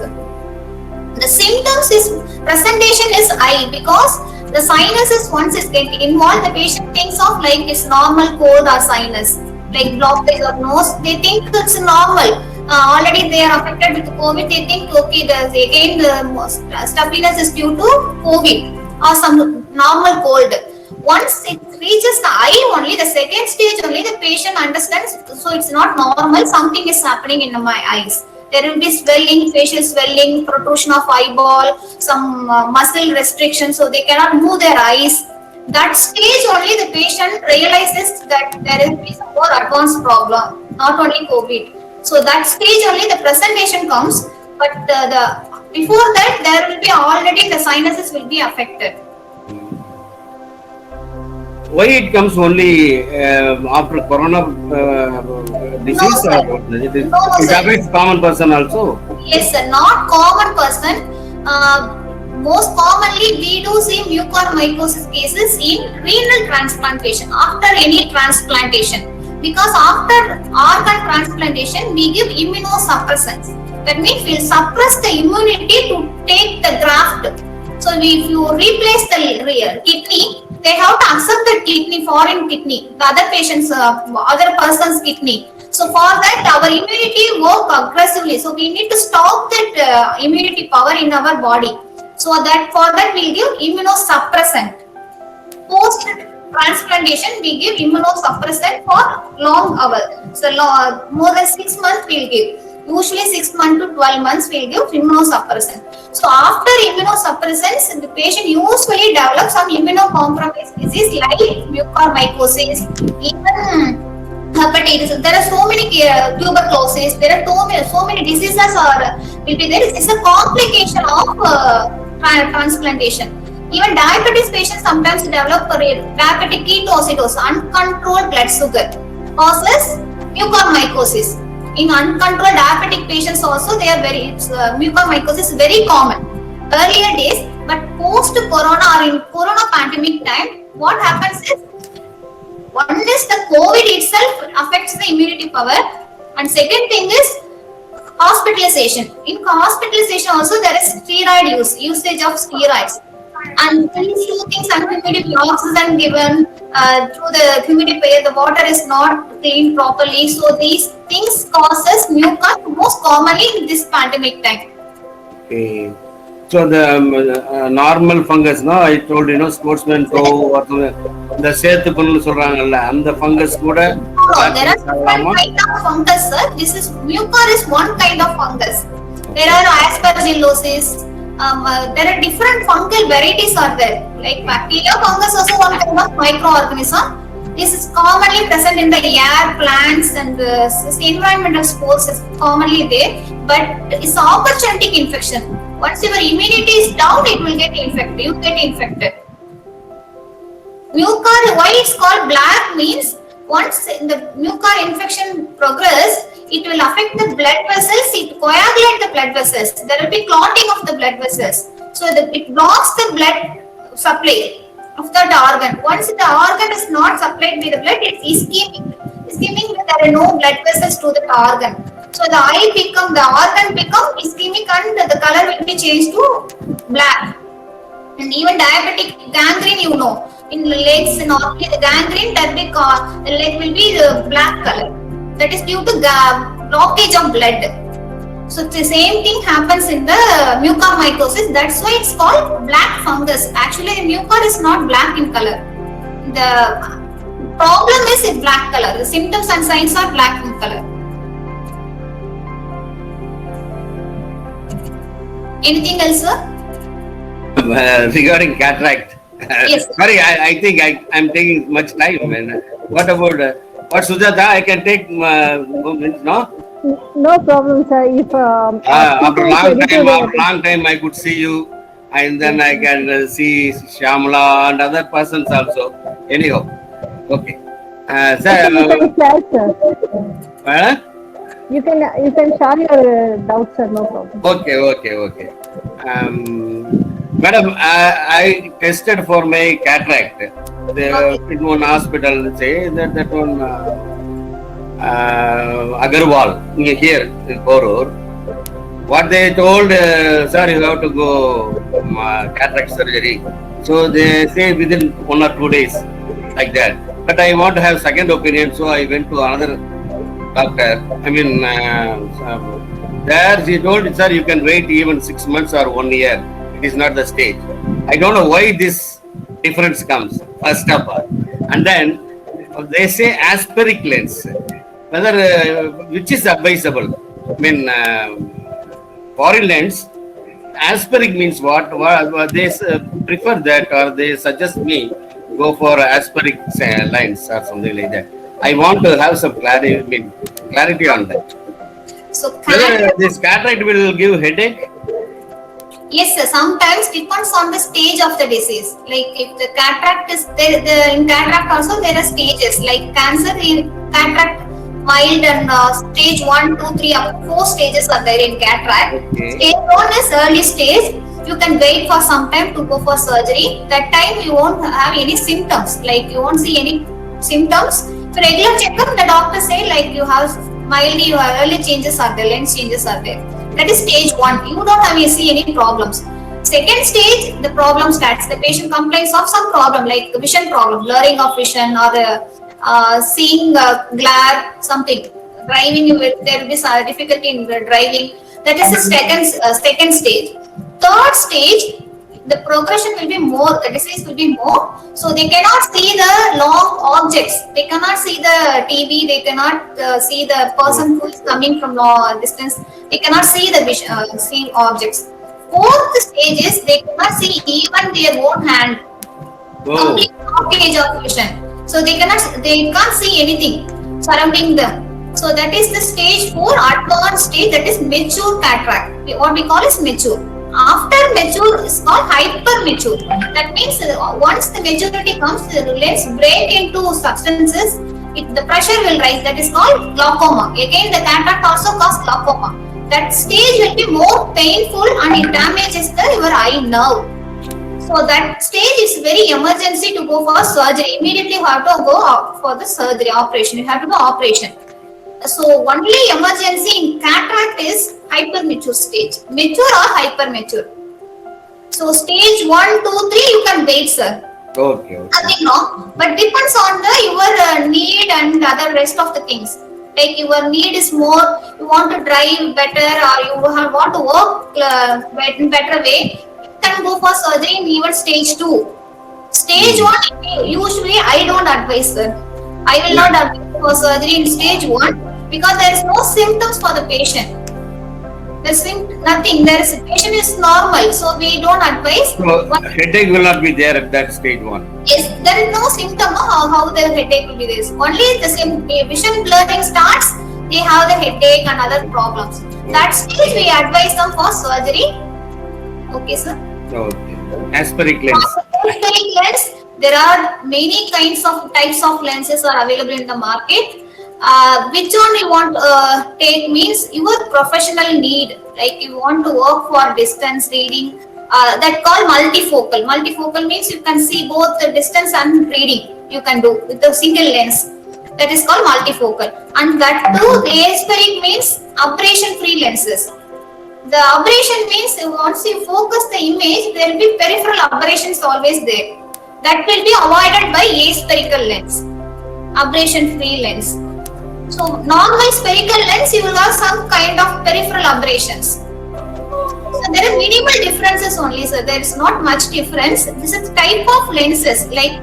The symptoms is presentation is eye, because the sinuses once it get involved, the patient thinks of like it's normal cold or sinus, like blockage or nose. They think it's normal. Already they are affected with COVID. They think okay, again the stuffiness is due to COVID or some normal cold. Once it reaches the eye only, the second stage only, the patient understands. So it's not normal. Something is happening in my eyes. There will be swelling, facial swelling, protrusion of eyeball, some muscle restriction, so they cannot move their eyes. That stage only the patient realizes that there is some more advanced problem, not only COVID. So that stage only the presentation comes, but before that there will be already the sinuses will be affected. Why it comes only after corona disease? No, or it affects common person also? Yes sir, not common person. Most commonly we do see mucormycosis cases in renal transplantation, after any transplantation. because after organ transplantation we give immunosuppressants. That means we'll suppress the immunity to take the graft. So if you replace the kidney, they have to accept the kidney, foreign kidney, the other patient's, other person's kidney. So for that, our immunity work aggressively. So we need to stop that immunity power in our body. So that for that we give immunosuppressant. Post transplantation, we give immunosuppressant for long hours. So more than 6 months we'll give. Usually 6 months to 12 months we'll give immunosuppressant. So after immunosuppressants, the patient usually develops some immunocompromised disease like mucormycosis, even hepatitis. There are so many tuberculosis. There are so many diseases will be there. It's a complication of transplantation. Even diabetes patients sometimes develop diabetic ketoacidosis, uncontrolled blood sugar, causes mucormycosis. In uncontrolled diabetic patients also, they are mucormycosis is very common. Earlier days, but post corona or in corona pandemic time, what happens is, one is the COVID itself affects the immunity power, and second thing is hospitalization. In hospitalization also there is steroid usage of steroids. And these two things, humidity oxygen given through the humidifier, the water is not cleaned properly. So these things causes mucus most commonly in this pandemic time. Okay. So the normal fungus, no, I told sportsman toe or the சேத்துப்புன்னு சொல்றாங்கல்ல அந்த fungus கூட there are different kind of fungus, sir. This is mucor is one kind of fungus. There are aspergillosis. There are different fungal varieties are there. Like bacteria, fungus also one kind of microorganism. This is commonly present in the air, plants, and environmental spores is commonly there. But it's opportunistic infection. Once your immunity is down, it will get infected. You get infected. Mucor, why it's called black means once the mucor infection progress, it will affect the blood vessels, it coagulate the blood vessels. There will be clotting of the blood vessels. So it blocks the blood supply of that organ. Once the organ is not supplied by the blood, it's ischemic. Ischemic means there are no blood vessels to the organ. So the organ become ischemic and the color will be changed to black. And even diabetic gangrene, in the legs, normally the gangrene, the leg will be black color. That is due to blockage of blood. So the same thing happens in the mucormycosis. That's why it's called black fungus. Actually, the mucor is not black in color. The problem is in black color. The symptoms and signs are black in color. Anything else, sir? Regarding cataract. Yes. Sorry, I think I'm taking much time. What about what Sujata? I can take no? No problem, sir. If after long time, I could see you, and then I can see Shyamala and other persons also. Anyhow, okay. Sir, you can share your doubts, sir. No problem. Okay. Madam, I tested for my cataract. In one hospital, say that one Agarwal here in Porur. What they told, sir, you have to go cataract surgery. So they say within 1 or 2 days, like that. But I want to have second opinion, so I went to another doctor. There she told, sir, you can wait even 6 months or 1 year. It is not the stage. I don't know why this difference comes, first of all. And then they say asperic lens. Whether which is advisable? Foreign lens, asperic means what? They prefer that, or they suggest me go for asperic lens or something like that. I want to have some clarity on that. So whether this cataract will give headache? Yes, sir. Sometimes depends on the stage of the disease. Like if the cataract is there, in cataract also there are stages. Like cancer, cataract mild and stage 1, 2, 3, up to 4 stages are there in cataract. Okay. Stage 1 is early stage. You can wait for some time to go for surgery. That time you won't have any symptoms. Like you won't see any symptoms. Regular checkup, the doctor say like you have mildly, you have early changes are there, lens changes are there. That is stage 1. You don't have see any problems. Second stage, the problem starts. The patient complains of some problem like vision problem, blurring of vision, or seeing glare, something. Driving, there will be some difficulty in driving. That is the second stage. Third stage, the progression will be more, the disease will be more. So they cannot see the long objects. They cannot see the TV. They cannot see the person who is coming from long distance. They cannot see the seeing objects. Fourth stage is they cannot see even their own hand. Oh, Complete blockage of vision. So they can't see anything surrounding them. So that is the stage 4, advanced stage, that is mature cataract. What we call is mature. After mature is called hypermature. That means once the maturity comes, the lens break into substances, the pressure will rise. That is called glaucoma. Again, the cataract also causes glaucoma. That stage will be more painful and it damages your eye nerve. So that stage is very emergency to go for surgery. Immediately you have to go for the surgery, operation. You have to do operation. So only emergency in cataract is hypermature stage, mature or hypermature. So stage 1, 2, 3 you can wait, sir. okay. Nothing wrong, but depends on your need and other rest of the things. Like your need is more, you want to drive better or you want to work in better way, you can go for surgery in even stage 2. Stage 1, usually I don't advise, sir. I will not advise for surgery in stage 1 because there is no symptoms for the patient. There's nothing. Patient is normal, so we don't advise. So headache will not be there at that stage 1. Yes, there is no symptom how the headache will be there. Only the vision blurring starts, they have the headache and other problems. That stage we advise them for surgery. Okay, sir. Okay. Aspheric lens. Aspheric lens, there are many types of lenses are available in the market. Which one you want to take means your professional need. Like you want to work for distance reading, that called multifocal. Multifocal means you can see both the distance and reading. You can do with a single lens. That is called multifocal. And that too, aspheric means aberration-free lenses. The aberration means once you focus the image, there will be peripheral aberrations always there. That will be avoided by aspherical lens, aberration-free lens. So normal spherical lens, you will have some kind of peripheral aberrations. So there are minimal differences only, sir. There is not much difference. This is type of lenses. Like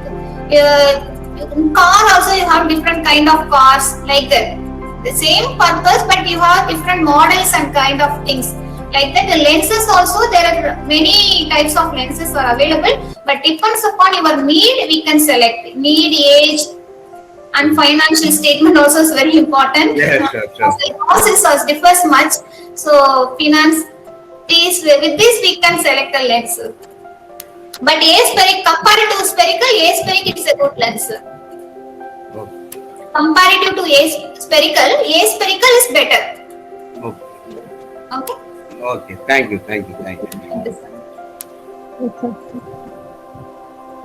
in car also you have different kind of cars like that. The same purpose, but you have different models and kind of things. Like that, the lenses also, there are many types of lenses are available, but depends upon your need, we can select. Need, age, and financial statement also is very important. Yes, sure. The process differs much. So finance, with this we can select a lens. But aspheric, compared to spherical, aspheric is a good lens. Okay. Comparative to aspherical is better. Okay. Okay. Okay. Thank you. It's okay.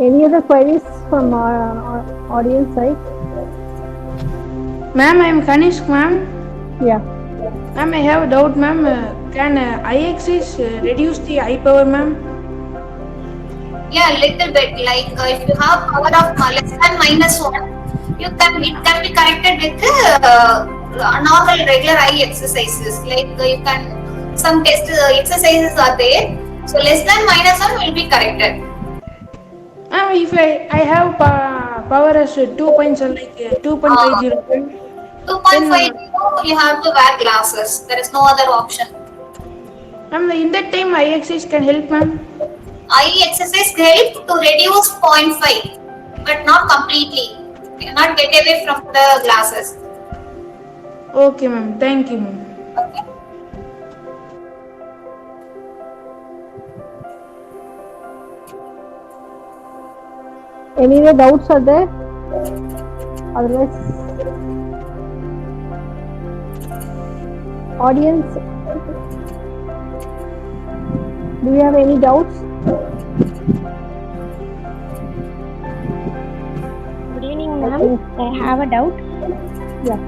Any other queries from our audience side? Ma'am, I am Kanishk, ma'am. Yeah. Ma'am, I have a doubt, ma'am. Can eye axis reduce the eye power, ma'am? Yeah, little bit. Like if you have power of less than -1, it can be corrected with normal regular eye exercises. Like you can some test exercises are there. So less than -1 will be corrected. Ma'am, if I have power as 2.50. 2.50, you have to wear glasses. There is no other option. Ma'am, in that time eye axis can help, ma'am. Eye exercise help to reduce 0.5, but not completely. You cannot get away from the glasses. Okay, ma'am. Thank you, ma'am. Okay. Any other doubts are there? Otherwise, audience, do you have any doubts? Good evening, ma'am. I have a doubt. Yeah.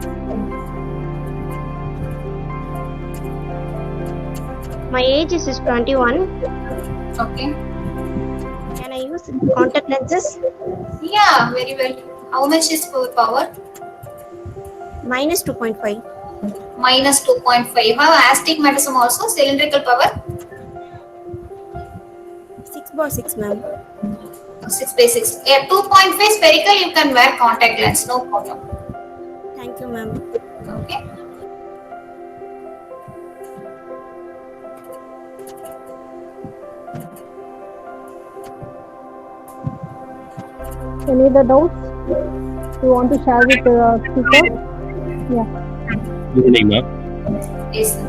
My age is 21. Okay. Can I use contact lenses? Yeah, very well. How much is power? Minus 2.5. Minus 2.5. Have astigmatism also, cylindrical power? 6/6, ma'am. 6/6. Yeah, 2.5 spherical, you can wear contact lens, no problem. Thank you, ma'am. Okay. Any other doubts you want to share with the speaker? Yeah. Good evening, ma'am. Yes, sir.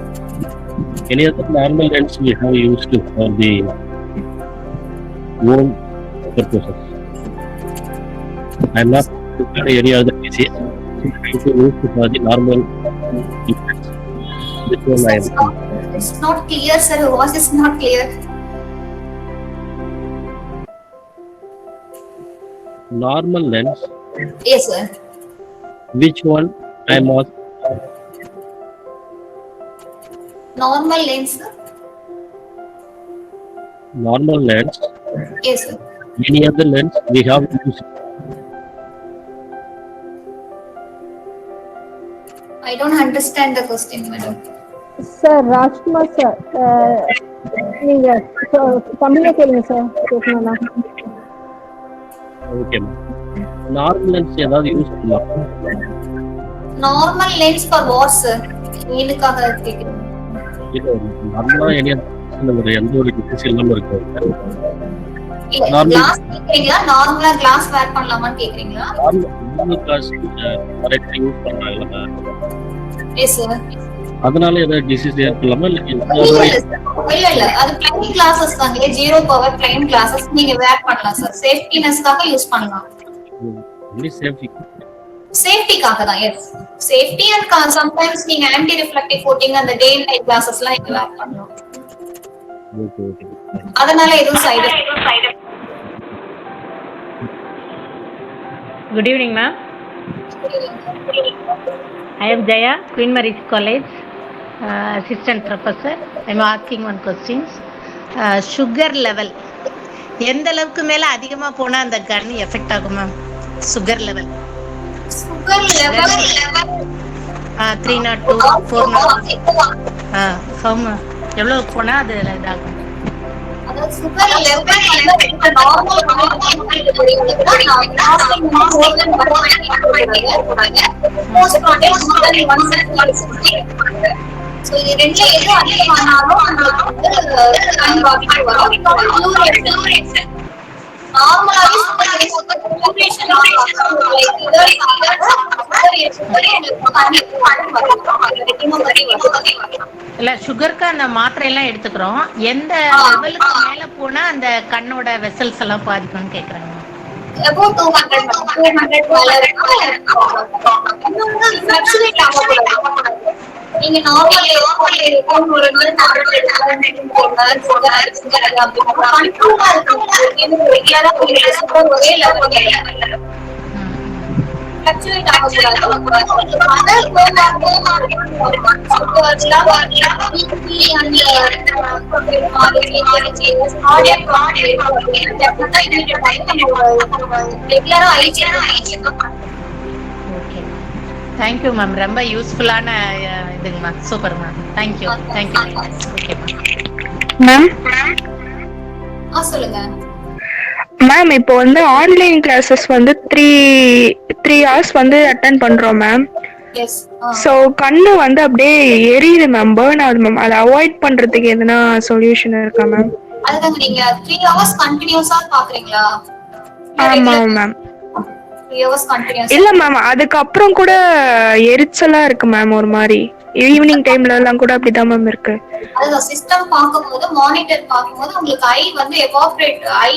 Any other normal lens we have used for the own purposes? I am not any other disease. To use for the normal lens. This one I am. It's not clear, sir. Your voice is not clear. Normal lens. Yes, sir. Which one I am on? Normal lens, sir. Normal lens. Yes, sir. Any other lens we have used? I don't understand the question, madam. Sir Rajkumar sir நீங்க தமிழ்ல கேளுங்க sir கேட்கணும்னா. Okay, ma'am. Normal lens ஏதாவது use பண்ணலாம்? Normal lens for what, sir? ஏனுக்காக கேக்குறீங்க? இது நார்மலா ஒரு எந்த ஒரு டிசீஸ் இல்லாம இருக்கு. கிளாஸ் கேக்குறீங்களா? நார்மலா கிளாஸ் வேர் பண்ணலாமான்னு கேக்குறீங்களா? நார்மல் கிளாஸ் கரெக்டா யூஸ் பண்றாங்களா? Yes, sir. அதனால ஏதாவது டிசீஸ் ஏற்படலாமா இல்ல இல்ல அது பிளைன் கிளாसेस தாங்க, ஜீரோ பவர் பிளைன் கிளாसेस நீங்க வேர் பண்ணலாம் சார். சேஃப்டினஸ்க்காக யூஸ் பண்ணலாம். only safety. சேஃப்டிக்காக தான். எஸ், சேஃப்டி அண்ட் சம்டைம்ஸ் நீங்க ஆன்டி ரிஃப்ளெக்டிவ் கோட்டிங் அந்த டே நைட் கிளாसेसலாம் நீங்க வேர் பண்ணலாம். Okay okay. அதனால எதுவும் side Good evening, ma'am. I am Jaya, Queen Mary's College, assistant professor. I am asking one questions. Sugar level. எந்த அளவுக்கு மேல அதிகமா போனா அந்த கன் எஃபெக்ட் ஆகும் ma'am? Sugar level. Sugar level 302 402 எவ்வளவு போனா அது இதாகும்? அதாவது sugar level normal most contact so இது ரெண்டுல எது அதிகமானாலும் உங்களுக்கு கண் பாதிப்பு வரும். நார்மலாவே சுகர் ரெகுலேஷன் இல்ல சுகருக்கு அந்த மாத்திரை எல்லாம் எடுத்துக்கிறோம். எந்த லெவலுக்கு மேல போனா அந்த கண்ணோட வெசல்ஸ் எல்லாம் பாதிக்கும்னு கேக்குறாங்க. about 200 நீங்க நார்மல் ஒரு நாள் ஒரே level fluctuate Thank you, ma'am. ரொம்ப யூஸ்ஃபுல்லான இதுங்க ma'am. Super ma'am. Thank you. Thank you. Okay, ma'am. சொல்லுங்க மேம். இப்போ வந்து ஆன்லைன் கிளாஸஸ் வந்து 3 hours வந்து அட்டெண்ட் பண்றோம் மேம். சோ கண்ணு வந்து அப்படியே எரியுது மேம், பர்ன் ஆகுது மேம். அதை அவாய்ட் பண்றதுக்கு எதுனா சொல்யூஷன் இருக்கா மேம்? அதுதாங்க, நீங்க 3 hours கண்டினியூஸா பாக்குறீங்களா? ஆமா மேம். 3 hours கண்டினியூஸா இல்ல மேம், அதுக்கப்புறம் கூட எரிச்சலா இருக்கு மேம். ஒரு மாதிரி ஈவினிங் டைம்ல எல்லாம் கூட அப்படிதான் மேம் இருக்கு. அதுதான் சிஸ்டம் பார்க்கும்போது, மானிட்டர் பார்க்கும்போது உங்களுக்கு ஐ வந்து எவாப்ரேட், ஐ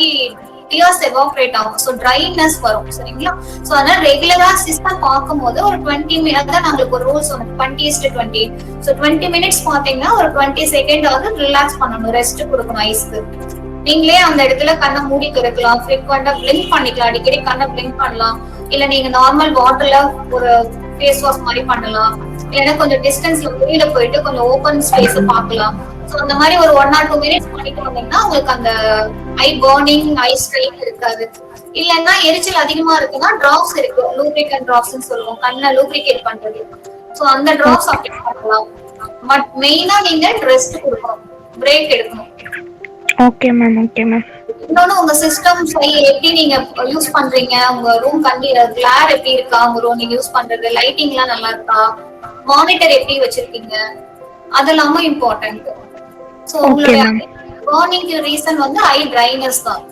டியர்ஸ் எவாப்ரேட் ஆகும். ஸோ ட்ரைனஸ் வரும். சரிங்களா? ஸோ அதனால ரெகுலரா சிஸ்டம் பார்க்கும்போது ஒரு 20 மினிட் தான் நாங்களுக்கு ஒரு ரூல்ஸ் வரும், 20:20. ஸோ 20 மினிட்ஸ் பார்த்தீங்கன்னா ஒரு 20 செகண்ட் வந்து ரிலாக்ஸ் பண்ணணும், ரெஸ்ட் கொடுக்கணும் ஐஸ்க்கு. நீங்களே அந்த இடத்துல கண்ணை மூடிக்கு இருக்கலாம், ஃப்ரீக்வெண்டா பிளிங்க் பண்ணிக்கலாம், அடிக்கடி கண்ணை பிளிங்க் பண்ணலாம். இல்ல நீங்க நார்மல் வாட்டர்ல ஒரு ஃபேஸ் வாஷ் மாதிரி பண்ணலாம், இல்லைன்னா கொஞ்சம் டிஸ்டன்ஸ்ல வெளியில போயிட்டு கொஞ்சம் ஓப்பன் ஸ்பேஸ் பார்க்கலாம். ஸோ அந்த மாதிரி ஒரு 1 or 2 minutes பண்ணிட்டு வந்தீங்கன்னா உங்களுக்கு அந்த ஐ பர்னிங், ஐ ஸ்ட்ரெயின் இருக்காது. இல்லைன்னா எரிச்சல் அதிகமா இருக்குன்னா டிராப்ஸ் இருக்கு, லூப்ரிகன்ட் டிராப்ஸ்னு சொல்லுவோம், கண்ணை லூப்ரிகேட் பண்றது. ஸோ அந்த டிராப்ஸ் அப்ளை பண்ணலாம். பட் மெயினா நீங்க ரெஸ்ட் கொடுக்கணும், பிரேக் எடுக்கணும். Okay ma'am, okay ma'am. இன்னொன்னு உங்க சிஸ்டம் எப்படி நீங்க யூஸ் பண்றீங்க, உங்க ரூம் கிளார் எப்படி இருக்கா, உங்க ரூம் நீங்க யூஸ் பண்றது லைட்டிங் எல்லாம் நல்லா இருக்கா, மானிட்டர் எப்படி வச்சிருக்கீங்க, அதெல்லாம இம்பார்ட்டன்ட். சோ உங்களுடைய பர்னிங் ரீசன் வந்து ஐ ட்ரைனஸ் தான்.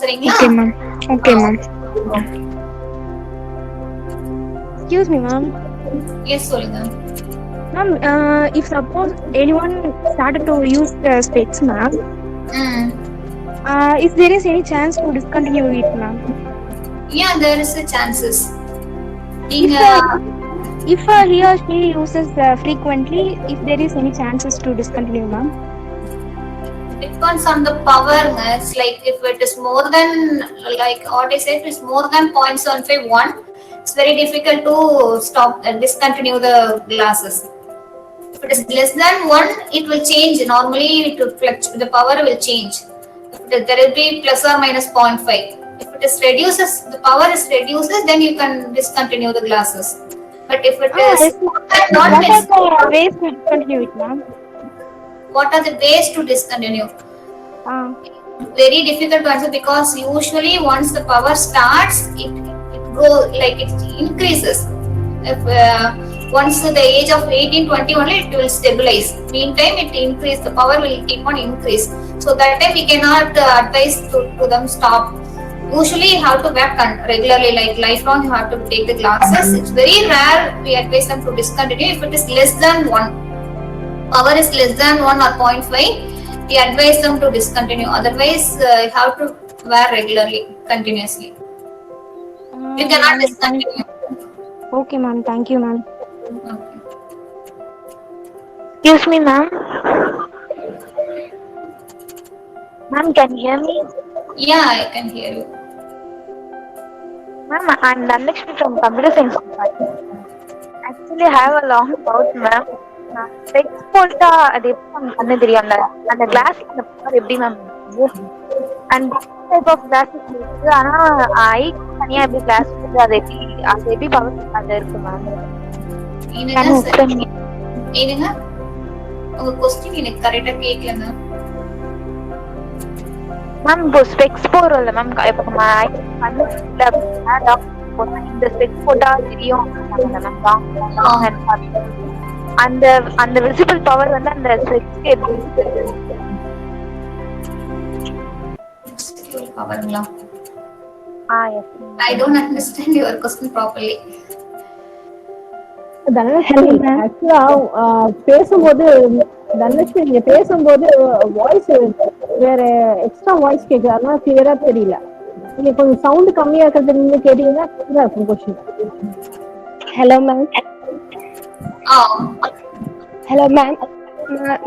சரிங்களா? Okay ma'am, okay ma'am. Excuse me, ma'am. Yes சொல்லுங்க. Ma'am, if suppose anyone started to use the specs, ma'am, if there is any chance to discontinue it, ma'am? Yeah, there is a chances. If he or she uses frequently, if there is any chances to discontinue, ma'am? Depends on the power. It's like if it is more than, like what I said, if it's more than 0.751, it's very difficult to stop and discontinue the glasses. If it is less than 1, it will change. Normally it will fluctuate, the power will change. There will be plus or minus 0.5. If it is reduces, the power is reduces, then you can discontinue the glasses. But if it is What are the ways to discontinue it, ma'am? what are the ways to discontinue? Very difficult to answer, because usually once the power starts, it goes like it increases. If once to the age of 18-20 only, it will stabilize. Meantime, it increase, the power will keep on increase. So that time we cannot advise to them stop. Usually you have to wear regularly, like lifelong you have to take the glasses. It's very rare we advise them to discontinue if it is less than 1. Power is less than 1 or 0.5, we advise them to discontinue. Otherwise, you have to wear regularly, continuously. You cannot discontinue. Okay, ma'am. Thank you, ma'am. Okay. Excuse me, ma'am. Ma'am, can you hear me? Yeah, I can hear you. Ma'am, I'm Dhanlakshmi from Computer Science Department. Actually, I have a long doubt, ma'am. Specs போட்டா அது எப்படி ma'am பண்ண தெரியும்? அந்த class அந்த power எப்படி ma'am? And type of glasses இருக்கு, ஆனா ஐ தனியா எப்படி கிளாஸ் இருக்கு, அது எப்படி பவர் அது இருக்கு மேம்? ஏனுங்க உங்க क्वेश्चन எனக்கு கரெக்ட்டா கேக்கலங்க மேம். இப்போ ஸ்பெக்ஸ் போறோம்ல மேம், இப்போ நம்ம ஐ பண்ணல அப்படின்னா டாக்டர் போட்டா இந்த ஸ்பெக்ஸ் போட்டா தெரியும் மேம். அந்த விசிபிள் பவர் வந்து அந்த ஸ்பெக்ஸ்க்கு எப்படி இருக்கு? பவர்ங்களா? yes. I don't understand your question properly. Dhanalakshmi, ஆக்சுவலா பேசும்போது தனலட்சுமி நீங்க பேசும்போது வாய்ஸ் வேற எக்ஸ்ட்ரா வாய்ஸ் கேக்குது, அதனால கிளியரா தெரியல. நீங்க கொஞ்சம் சவுண்ட் கம்மியா இருக்கிறது நீங்க கேட்டீங்கன்னா கிளியரா இருக்கும் question. Hello, ma'am. Hello, ma'am.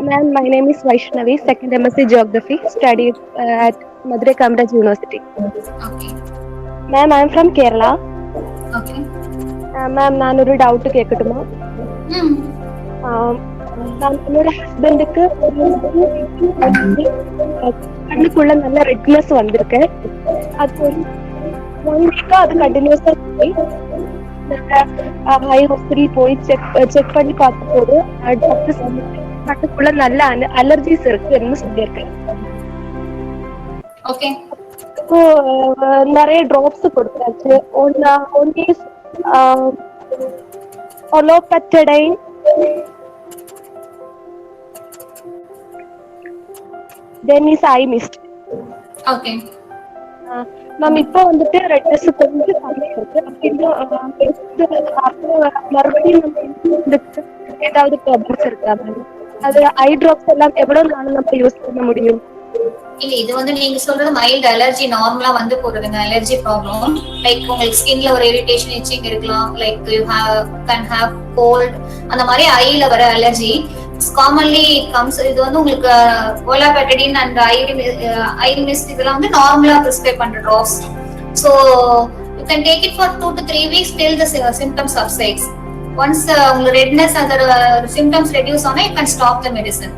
Ma'am, my name is Vaishnavi, second MSc Geography, studied at Madurai Kamaraj University. Okay. Ma'am, I am from Kerala. Okay. Ma'am, நான் ஒரு டவுட் கேட்கட்டுமா? நான் என்னோட ஹஸ்பண்டுக்கு கண்ணுக்குள்ள நல்ல ரெட்னஸ் வந்திருக்கு. அது ஒரு 1 வீக்கா அது கண்டினியூஸா ஹை ஹாஸ்பிட்டல் போய் செக் பண்ணி பார்த்தபோது டாக்டர் கண்ணுக்குள்ள நல்ல அலர்ஜிஸ் இருக்குன்னு சொல்லியிருக்கேன். ஓகே. இப்போ நிறைய டிராப்ஸ் கொடுத்தாச்சு. One is olopatadine, then is eye mist. Okay ma'am, இப்போ வந்துட்டு ரெட்னஸ் கொஞ்சம் கம்மியா இருக்கு. மறுபடியும் ஏதாவது ப்ராப்ளம்ஸ் இருக்கா மேம்? அது ஐ டிராப்ஸ் எல்லாம் எவ்வளவு நாள் நம்ம யூஸ் பண்ண முடியும்? இல்ல, இது வந்து நீங்க சொல்றது மைல்ட் அலர்ஜி, நார்மலா வந்து போறதுங்க அலர்ஜி ப்ராப்ளம். லைக் உங்களுக்கு ஸ்கின்ல ஒரு இரிட்டேஷன், இச்சிங் இருக்கலாம், like you can have gold, அந்த மாதிரி ஐல வர அலர்ஜி காமன்லி கம்ஸ். இது வந்து உங்களுக்கு ஒலாபெட்டடின் அண்ட் ஐ மிஸ்ட் இதெல்லாம் வந்து நார்மலா பிரிஸ்கிரைப் பண்ற drops. So you You can take it for 2 to 3 weeks till the symptoms subsides. Once redness and the symptoms reduce on it, you can stop the medicine.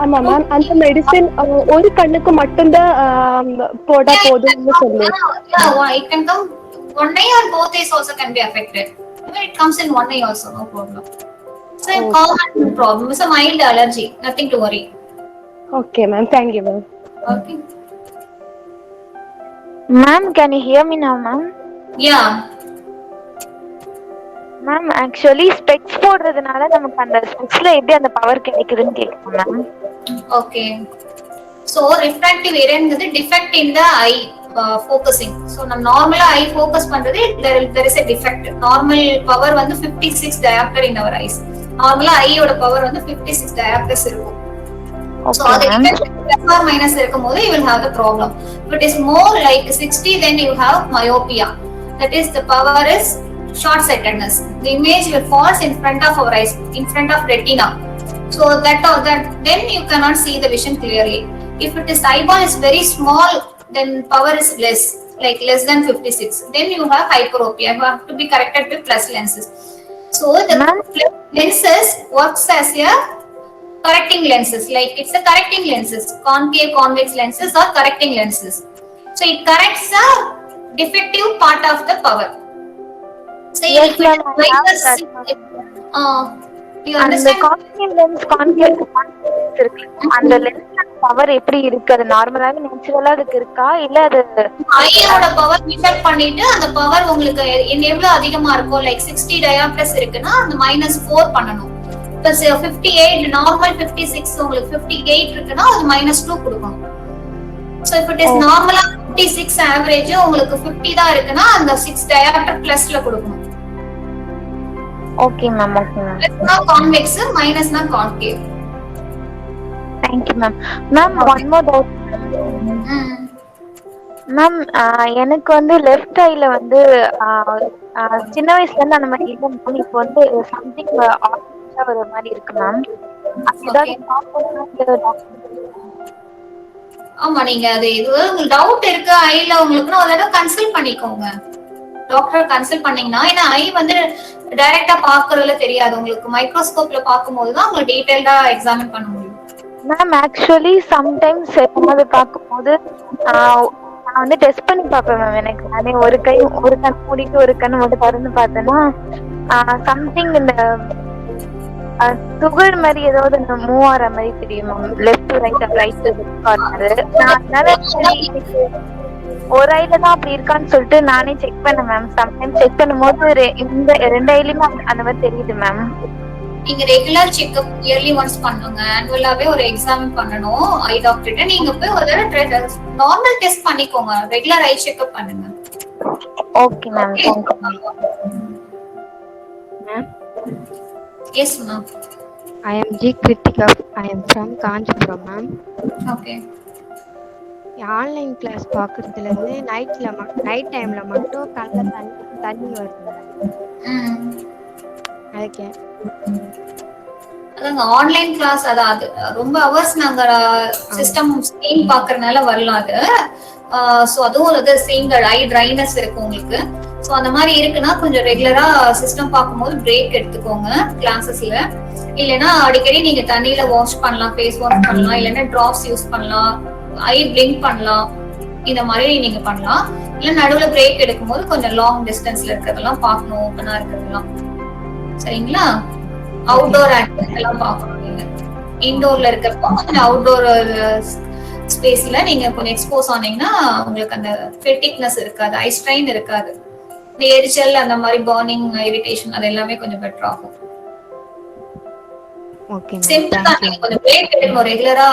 ஆமா ma'am, அந்த medicine ஒரு கண்ணுக்கு மட்டும்தான் போட்டா போதும்னு சொல்லி. It can come one eye or both eyes also can be affected. Even it comes in one eye also, no problem. It's a common problem. It's a mild allergy. Nothing to worry. Okay, ma'am. Thank you, ma'am. Okay. Ma'am, can you hear me now, ma'am? Yeah. Ma'am, actually specs போடுறதுனால நமக்கு அந்த ஸ்பெக்ஸ்ல எப்படி அந்த power கிடைக்குதுன்னு கேக்குறேன் ma'am. Okay. So refractive error is the defect in the eye focusing. So normally eye focus பண்றது there is a defect. Normal power வந்து 56 diopter in our eyes. Normally eye ஓட power வந்து 56 diopters இருக்கும். So the defect plus or minus இருக்கும்போது you will have the problem. If it is more like 60 then you have myopia. That is the power is short sightedness. The image will falls in front of our eyes, in front of retina. So that then you cannot see the vision clearly. If it is eyeball is very small, then power is less, like less than 56. Then you have hyperopia. You have to be corrected with plus lenses. So the lenses works as a correcting lenses. Like it's a correcting lenses. Concave, convex lenses are correcting lenses. So it corrects the defective part of the power. So Yes, if it is you understand? Concave இருக்கு. அந்த லென்ஸ்ல power எப்படி இருக்கு? அது நார்மலாவே நேச்சுரலா அதுக்கு இருக்கா இல்ல அது ஐயோட பவர் மெஷர் பண்ணிட்டு அந்த பவர் உங்களுக்கு எவ்வளவு அதிகமா இருக்கும், லைக் 60 diopters இருக்குன்னா அந்த -4 பண்ணணும். இப்ப 58 நார்மல் 56 உங்களுக்கு 58 இருக்குன்னா அது -2 கொடுக்கணும். So if it is நார்மலா 56 ஆவரேஜ் உங்களுக்கு 50 தான் இருக்குன்னா அந்த 6 diopter பிளஸ்ல கொடுக்கணும். Okay ma'am. Okay ma'am. Plus நா கான்வெக்ஸ், மைனஸ் நா concave. Thank you ma'am. Ma'am one more doubt. Ma'am எனக்கு வந்து லெஃப்ட் ஐல வந்து சின்ன வயசுல இருந்து அந்த மாதிரி இல்ல மேம். இப்போ வந்து சம்திங் ஆர்டிஃபிஷியலா ஒரு மாதிரி இருக்கு மேம். ஆமா, நீங்க அது இது உங்களுக்கு டவுட் இருக்கு ஐல உங்களுக்குன்னா ஒரு தடவை கன்சல்ட் பண்ணிக்கோங்க. டாக்டர் கன்சல்ட் பண்ணீங்கன்னா, ஏன்னா ஐ வந்து டைரக்டா பாக்குறதுல தெரியாது, உங்களுக்கு மைக்ரோஸ்கோப்ல பாக்கும்போது தான் உங்களுக்கு டீடைல்டா எக்ஸாமின் பண்ண முடியும். மேம் ஆக்சுவலி சம்டைம்ஸ் எப்போது பார்க்கும்போது நான் வந்து டெஸ்ட் பண்ணி பார்ப்பேன் மேம். எனக்கு நானே ஒரு கண் மூடிட்டு ஒரு கண் மட்டும் திறந்து பார்த்தேன்னா சம்திங் இந்த துகள் மாதிரி ஏதாவது மூவ் ஆகிற மாதிரி தெரியும் மேம். Left right corner. அதனால ஒரு ஐல தான் அப்படி இருக்கான்னு சொல்லிட்டு நானே செக் பண்ணேன் மேம். சம்டைம்ஸ் செக் பண்ணும்போது இந்த 2 ஐலயுமே அந்த மாதிரி தெரியுது மேம். நீங்க ரெகுலர் செக்அப் இயர்லி ஒன்ஸ் பண்ணுங்க. ஆனுவலாவே ஒரு எக்ஸாமின் பண்ணணும் ஐ டாக்டர்ட்ட. நீங்க போய் ஒரு தடவை நார்மல் டெஸ்ட் பண்ணிக்கோங்க. ரெகுலர் ஐ செக்அப் பண்ணுங்க. Okay ma'am. Thank you ma'am. Yes ma'am. I am G Kritika. I am from Kanchipuram ma'am. Okay. Online class பார்க்கறதுல இருந்து நைட் டைம்ல மட்டும் கண்ணுல தண்ணி வருது. அதுக்கே அதாங்க ஆன்லைன் கிளாஸ், அதாவது ரொம்ப ஹவர்ஸ் நாங்க சிஸ்டம் ஸ்கிரீன் பாக்குறதுனால வரலாம் அது. சோ அதுவும் ஒரு சேம் ஐ ட்ரைனஸ் இருக்கு உங்களுக்கு. சோ அந்த மாதிரி இருக்குன்னா கொஞ்சம் ரெகுலரா சிஸ்டம் பார்க்கும்போது பிரேக் எடுத்துக்கோங்க கிளாஸஸ்ல. இல்லைன்னா அடிக்கடி நீங்க தண்ணியில வாஷ் பண்ணலாம், ஃபேஸ் வாஷ் பண்ணலாம், இல்லைன்னா டிராப்ஸ் யூஸ் பண்ணலாம், ஐ பிளிங்க் பண்ணலாம். இந்த மாதிரி நீங்க பண்ணலாம். இல்ல நடுவுல பிரேக் எடுக்கும்போது கொஞ்சம் லாங் டிஸ்டன்ஸ்ல இருக்கிறதெல்லாம் பார்க்கணும், ஓப்பனா இருக்கிறதெல்லாம். சரிங்களா? அவுட்டோர் ஆக்டிவிட்டி எல்லாம் பார்க்கணும். நீங்க இன்டோர்ல இருக்கிறப்போ கொஞ்சம் அவுட்டோர் ஸ்பேஸ்ல நீங்க கொஞ்சம் எக்ஸ்போஸ் ஆனீங்கன்னா உங்களுக்கு அந்த ஃபெட்டிக்னஸ் இருக்காது, ஐ ஸ்ட்ரெயின் இருக்காது. இந்த எரிச்சல் அந்த மாதிரி பர்னிங், இரிட்டேஷன் அது எல்லாமே கொஞ்சம் பெட்டர் ஆகும். ஓகே சிம்பிள் தான். நீங்க கொஞ்சம் பிரேக் எடுக்கணும் ரெகுலரா.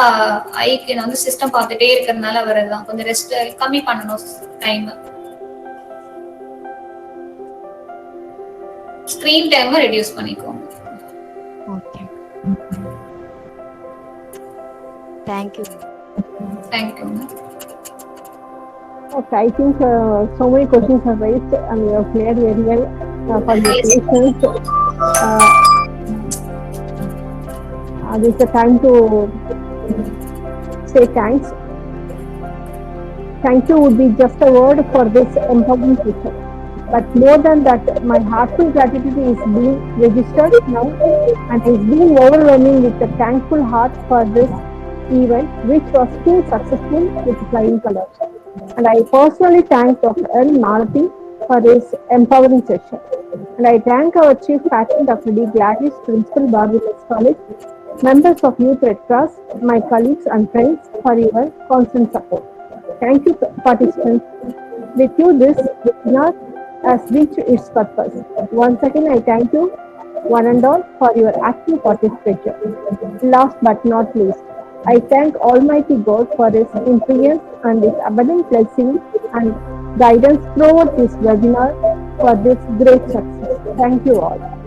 ஐக்கு வந்து சிஸ்டம் பார்த்துட்டே இருக்கிறதுனால வரதுதான். கொஞ்சம் ரெஸ்ட் கம்மி பண்ணணும் டைம். ஸ்கிரீன் டைம் ரெடியூஸ் பண்ணிக்கோங்க. Okay. Thank you. Thank you. Okay, I think so many questions are raised and you have cleared very well for the patients. This is the time to say thanks. Thank you would be just a word for this empowering teacher. But more than that, my heartfelt gratitude is being registered now and is being overwhelming with a thankful heart for this event, which was too successful with flying colors. And I personally thank Dr. L. Malathi for his empowering session. And I thank our Chief Faculty, Dr. D. Gladys, Principal, Barbados College, members of Youth Red Cross, my colleagues and friends for your constant support. Thank you, participants. With you, this webinar has reached its purpose. Once again, I thank you, one and all, for your active participation. Last but not least, I thank Almighty God for His influence and His abundant blessing and guidance throughout this webinar for this great success. Thank you all.